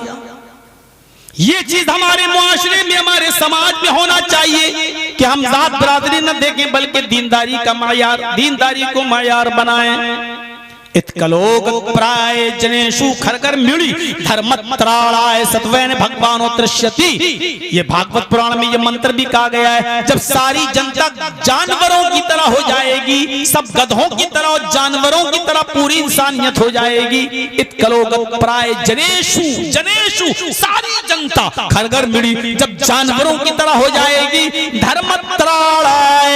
ये चीज हमारे मुआशरे में, हमारे समाज में होना चाहिए कि हम जात बिरादरी न देखें बल्कि दीनदारी का मायार, दीनदारी को मायार बनाएं। इत्कलोक प्राय जनेशु खरगर मिड़ी धर्मत्राणाय सत्वेन भगवान दृश्यति। ये भागवत पुराण में ये मंत्र भी कहा गया है। जब सारी जनता जानवरों की तरह हो जाएगी, सब गधों की तरह और जानवरों की तरह पूरी इंसानियत हो जाएगी। इत्कलोक प्राय जनेशु, जनेशु सारी जनता खरगर मिड़ी जब जानवरों की तरह हो जाएगी, धर्मत्राणाय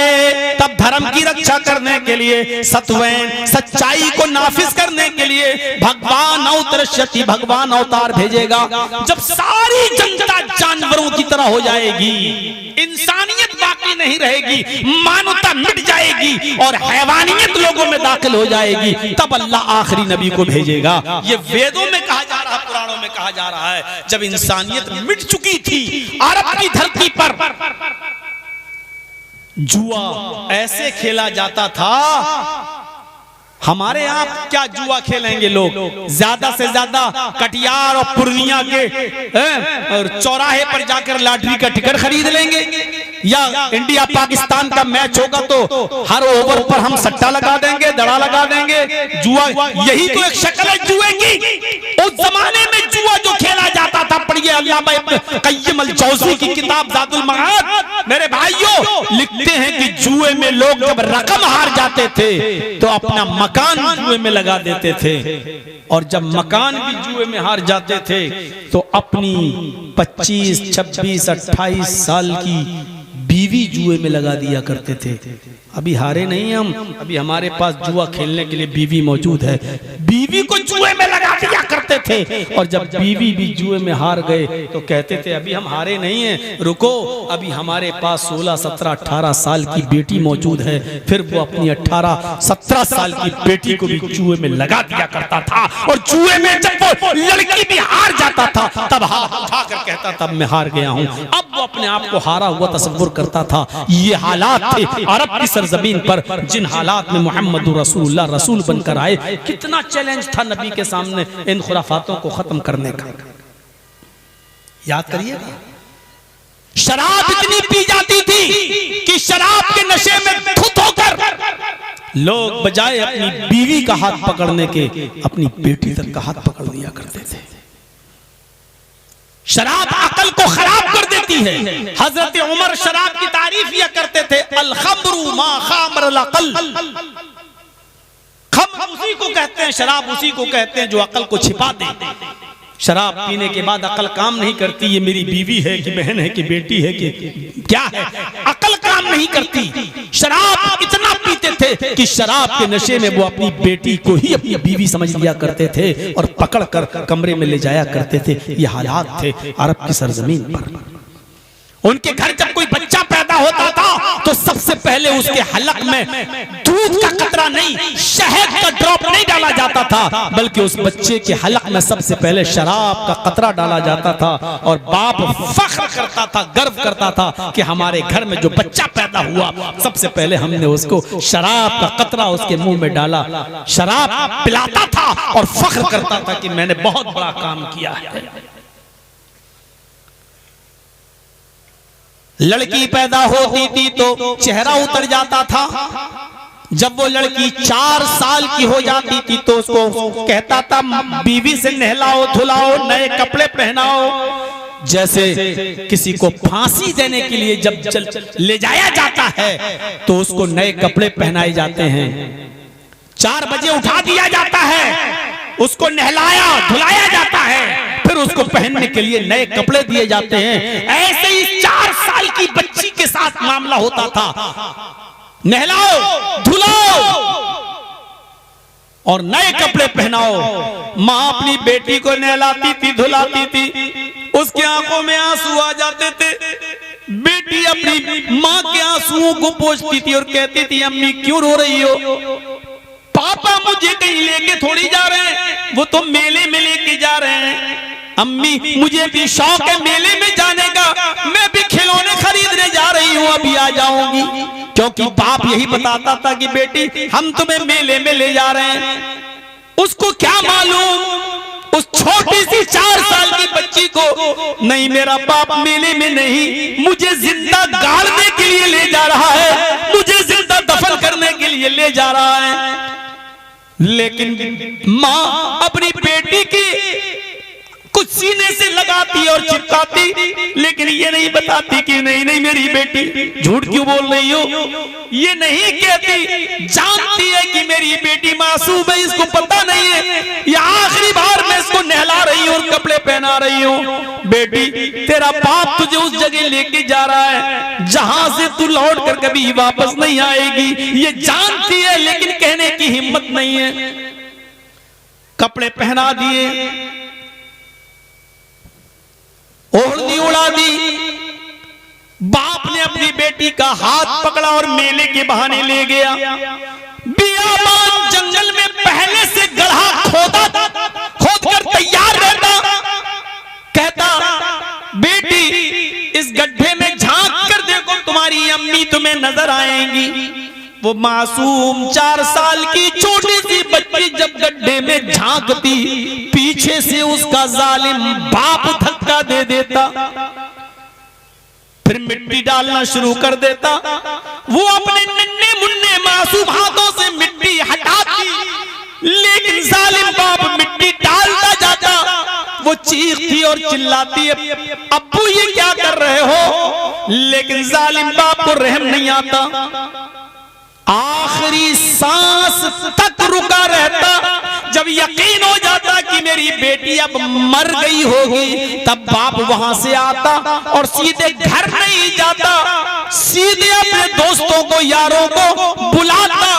तब धर्म की रक्षा करने के लिए, सत्वेन सच्चाई को नाफिज करने के लिए भगवान अवतरष्यति, भगवान अवतार भेजेगा। जब सारी जनता जानवरों की तरह हो जाएगी, इंसानियत बाकी नहीं रहेगी, मानवता मिट जाएगी और हैवानियत लोगों में दाखिल हो जाएगी, तब अल्लाह आखिरी नबी को भेजेगा। ये वेदों में कहा जा रहा है, पुराणों में कहा जा रहा है। जब इंसानियत मिट चुकी थी अरब की धरती पर, जुआ ऐसे खेला जाता था। हमारे यहाँ क्या जुआ खेलेंगे लोग, ज्यादा से ज्यादा कटियार और पूर्णिया के और चौराहे पर जाकर लॉटरी का टिकट खरीद लेंगे, या इंडिया पाकिस्तान का मैच होगा तो हर ओवर पर हम सट्टा लगा देंगे, दड़ा लगा देंगे। जुआ यही तो एक शक्ल है जुए की। उस जमाने में जुआ जो खेला जाता था, पढ़िए अल्लामा इब्न क़य्यिम अल-जौज़ी की किताब ज़ादुल मआद। मेरे भाइयों लिखते हैं कि जुए में लोग जब रकम हार जाते थे तो अपना मकान जुए में लगा देते थे, और जब मकान भी जुए में हार जाते थे तो अपनी 25, 26, 28 साल की बीवी जुए में लगा दिया करते थे। अभी हारे नहीं हम, अभी हमारे पास जुआ खेलने के लिए बीवी मौजूद है। बीवी को जुए में लगा दिया करते थे, और जब बीवी भी जुए में हार गए तो कहते थे अभी हम हारे नहीं हैं, रुको, अभी हमारे पास 16, 17, 18 साल की बेटी मौजूद है। फिर वो अपनी 18, 17 साल की बेटी को भी जुए में लगा दिया करता था, और जुए में जब वो लड़की भी हार जाता था तब हाथ उठाकर कहता तब मैं हार गया हूँ। अब वो अपने आप को हारा हुआ तस्वुर करता था। ये हालात थे अरब की सरजमीन पर, जिन हालात में मोहम्मद रसूलुल्लाह रसूल बनकर आए। कितना चैलेंज था नबी के सामने इन खुराफातों को खत्म करने का। याद करिएगा, शराब इतनी पी जाती थी कि शराब के नशे में धुत होकर लोग बजाय अपनी बीवी का हाथ पकड़ने के अपनी बेटी तक का हाथ पकड़ लिया करते थे। शराब अकल को खराब कर देती है। हजरत उमर शराब की तारीफ यह करते थे, अल खम्रु मा खामरल अक़ल। खम्र उसी को कहते हैं, शराब उसी को कहते हैं जो अकल को छिपा दे। शराब पीने के बाद अकल काम नहीं करती, ये मेरी बीवी है कि बहन है कि बेटी है कि क्या है, अकल काम नहीं करती। शराब इतना पीते थे कि शराब के नशे में वो अपनी बेटी को ही अपनी बीवी समझ लिया करते थे और पकड़ कर कमरे में ले जाया करते थे। ये हालात थे अरब की सरजमीन पर। उनके घर जब कोई बच्चा पैदा होता था तो सबसे पहले उसके हलक में दूध का कतरा नहीं, शहद का ड्रॉप नहीं डाला जाता था, बल्कि उस बच्चे के हलक में सबसे पहले शराब का कतरा डाला जाता था। और बाप फख्र करता था, गर्व करता था कि हमारे घर में जो बच्चा पैदा हुआ सबसे पहले हमने उसको शराब का कतरा उसके मुंह में डाला, शराब पिलाता था और फख्र करता था कि मैंने बहुत बड़ा काम किया है। लड़की पैदा होती थी तो चेहरा उतर जाता था। जब वो लड़की 4 साल की हो जाती थी तो उसको कहता था बीवी से नहलाओ धुलाओ, नए कपड़े पहनाओ। जैसे किसी को फांसी देने के लिए जब ले जाया जाता है तो उसको नए कपड़े पहनाए जाते हैं। 4 बजे उठा दिया जाता है, उसको नहलाया धुलाया जाता है, फिर फिर उसको पहनने के लिए नए कपड़े दिए जाते हैं। ऐसे ही 4 साल की बच्ची के साथ मामला होता था। नहलाओ, धुलाओ और नए कपड़े पहनाओ। माँ अपनी बेटी को नहलाती थी, धुलाती थी, उसकी आंखों में आंसू आ जाते थे। बेटी अपनी माँ के आंसुओं को पोंछती थी और कहती थी, अम्मी क्यों रो रही हो? पापा मुझे कहीं लेके थोड़ी जा रहे हैं, वो तो मेले में लेके जा रहे हैं। अम्मी मुझे भी शौक है मेले में जाने का, मैं भी खिलौने खरीदने जा रही हूँ, अभी आ जाऊंगी। क्योंकि बाप यही बताता था कि बेटी हम तुम्हें मेले में ले जा रहे हैं। उसको क्या मालूम उस छोटी सी 4 साल की बच्ची को, नहीं मेरा बाप मेले में नहीं, मुझे जिंदा गाड़ने के लिए ले जा रहा है, मुझे जिंदा दफन करने के लिए ले जा रहा है। लेकिन माँ अपनी बेटी की कुछ सीने से लगाती और चिपकाती, लेकिन ये नहीं बताती कि नहीं नहीं मेरी बेटी, झूठ क्यों बोल रही हो? ये नहीं कहती, जानती है कि मेरी बेटी मासूम है, इसको पता नहीं है, ये आखिरी बार मैं इसको नहला रही हूँ और कपड़े पहना रही हूँ। बेटी तेरा बाप तुझे उस जगह लेके जा रहा है जहां से तू लौट कर कभी वापस नहीं आएगी, ये जानती है, लेकिन कहने की हिम्मत नहीं है। कपड़े पहना दिए, ओढ़नी उड़ा दी। बाप ने अपनी बेटी का हाथ पकड़ा और मेले के बहाने ले गया। बियाबान जंगल में पहले से गड्ढा खोद कर तैयार रहता। कहता बेटी इस गड्ढे में झांक कर देखो, तुम्हारी अम्मी तुम्हें नजर आएंगी। वो मासूम 4 साल की छोटी सी बच्ची जब गड्ढे में झांकती, पीछे से उसका जालिम बाप धक्का दे देता, फिर मिट्टी डालना शुरू कर देता। वो अपने नन्हे मुन्ने मासूम हाथों से मिट्टी हटाती, लेकिन जालिम बाप मिट्टी डालता जाता। वो चीखती और चिल्लाती, अब्बू ये क्या कर रहे हो? लेकिन जालिम बाप को रहम नहीं आता। आखिरी सांस तक रुका रहता। जब यकीन हो जाता कि मेरी बेटी अब मर गई होगी, तब बाप वहां से आता और सीधे घर नहीं जाता, सीधे अपने दोस्तों को, यारों को बुलाता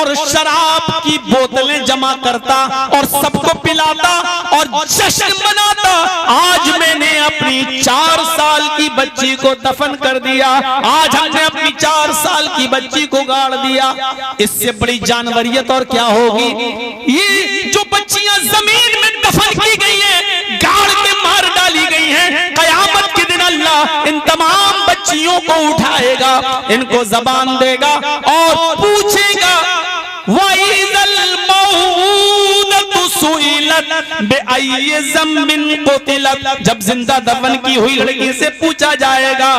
और शराब की बोतलें जमा करता और सबको पिलाता और जश्न मनाता। आज मैंने अपनी 4 साल की बच्ची को दफन कर दिया, आज हमने अपनी 4 साल की बच्ची को गाड़ दिया। इससे बड़ी जानवरियत और क्या होगी? ये जो बच्चियां जमीन में दफन की गई हैं, गाड़ के मार डाली गई हैं, कयामत के दिन अल्लाह इन तमाम बच्चियों को उठाएगा, इनको जबान देगा और पूछेगा, वइज़ल मौऊदतु सुइलत बिअय्यि ज़म्बिन क़ुतिलत। जब जिंदा दफन की हुई लड़की से पूछा जाएगा,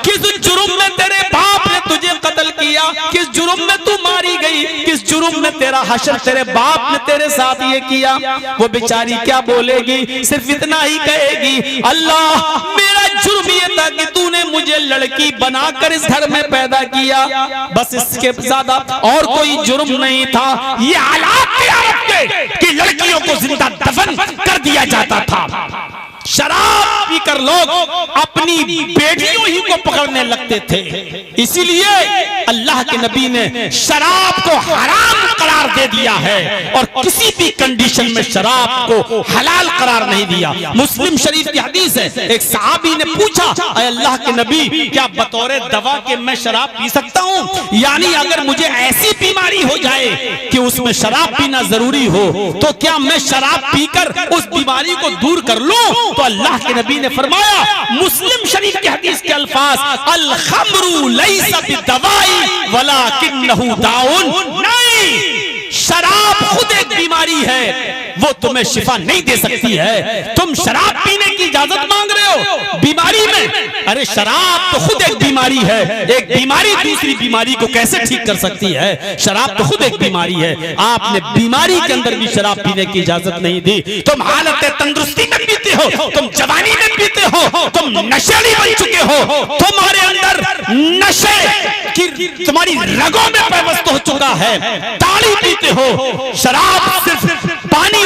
किस जुर्म में तेरे बाप ने तुझे कत्ल किया, किस जुर्म में तू मारी गई, किस जुर्म में तेरा हश्र तेरे बाप ने तेरे साथ ये किया? वो बेचारी क्या बोलेगी? सिर्फ इतना ही कहेगी, अल्लाह मेरा जुर्म ये था कि तूने मुझे लड़की बनाकर इस घर में पैदा किया, बस इसके ज्यादा और कोई जुर्म नहीं था। ये हालात थे कि लड़कियों को जिंदा दफन कर दिया जाता था। शराब पीकर लोग अपनी बेटियों ही को पकड़ने लगते थे। इसीलिए अल्लाह के नबी ने शराब को हराम करार दे दिया है और किसी भी कंडीशन में शराब को हलाल करार नहीं दिया। मुस्लिम शरीफ की हदीस है, एक सहाबी ने पूछा, अल्लाह के नबी क्या बतौर दवा के मैं शराब पी सकता हूँ? यानी अगर मुझे ऐसी बीमारी हो जाए कि उसमें शराब पीना जरूरी हो, तो क्या मैं शराब पीकर उस बीमारी को दूर कर लूं? तो अल्लाह के नबी ने फरमाया, मुस्लिम शरीफ के हदीस के अल्फाज, अल खम्रु लैसा बिदवाई वलाकिन्नहु दाउन। नहीं, शराब खुद एक बीमारी है, वो तुम्हें शिफा नहीं दे सकती है। तुम शराब पीने की इजाजत मांग रहे हो बीमारी में? अरे शराब तो खुद एक बीमारी है। एक बीमारी दूसरी बीमारी को कैसे ठीक कर सकती है? शराब तो खुद एक बीमारी है। आपने बीमारी के अंदर भी शराब पीने की इजाजत नहीं दी। तुम हालत तंदुरुस्ती में पीते हो, तुम जवानी में पीते हो, तुम नशेड़ी बन चुके हो, तुम्हारे अंदर नशे की तुम्हारी रगों में पैवस्त हो चुका है, ताड़ी पीते हो। शराब सिर्फ पानी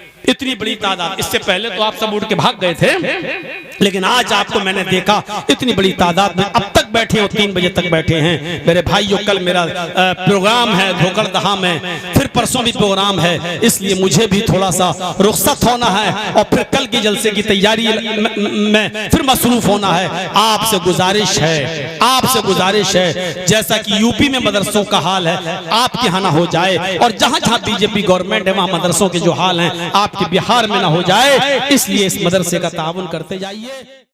इतनी बड़ी तादाद। इससे पहले तो आप सब उड़ के भाग गए थे, लेकिन आज आपको मैंने देखा इतनी बड़ी तादाद में अब तक बैठे हो, 3 बजे तक बैठे हैं। मेरे भाइयों, कल मेरा प्रोग्राम है धोकरदहा में, फिर परसों भी प्रोग्राम है, इसलिए मुझे भी थोड़ा सा रुखसत होना है और फिर कल की जलसे की तैयारी में फिर मसरूफ होना है। आपसे गुजारिश है, जैसा कि यूपी में मदरसों का हाल है आपके यहाँ ना हो जाए, और जहां जहां बीजेपी गवर्नमेंट है वहां मदरसों के जो हाल हैं आपके बिहार में ना हो जाए, इसलिए इस मदरसे का ताउन करते जाइए।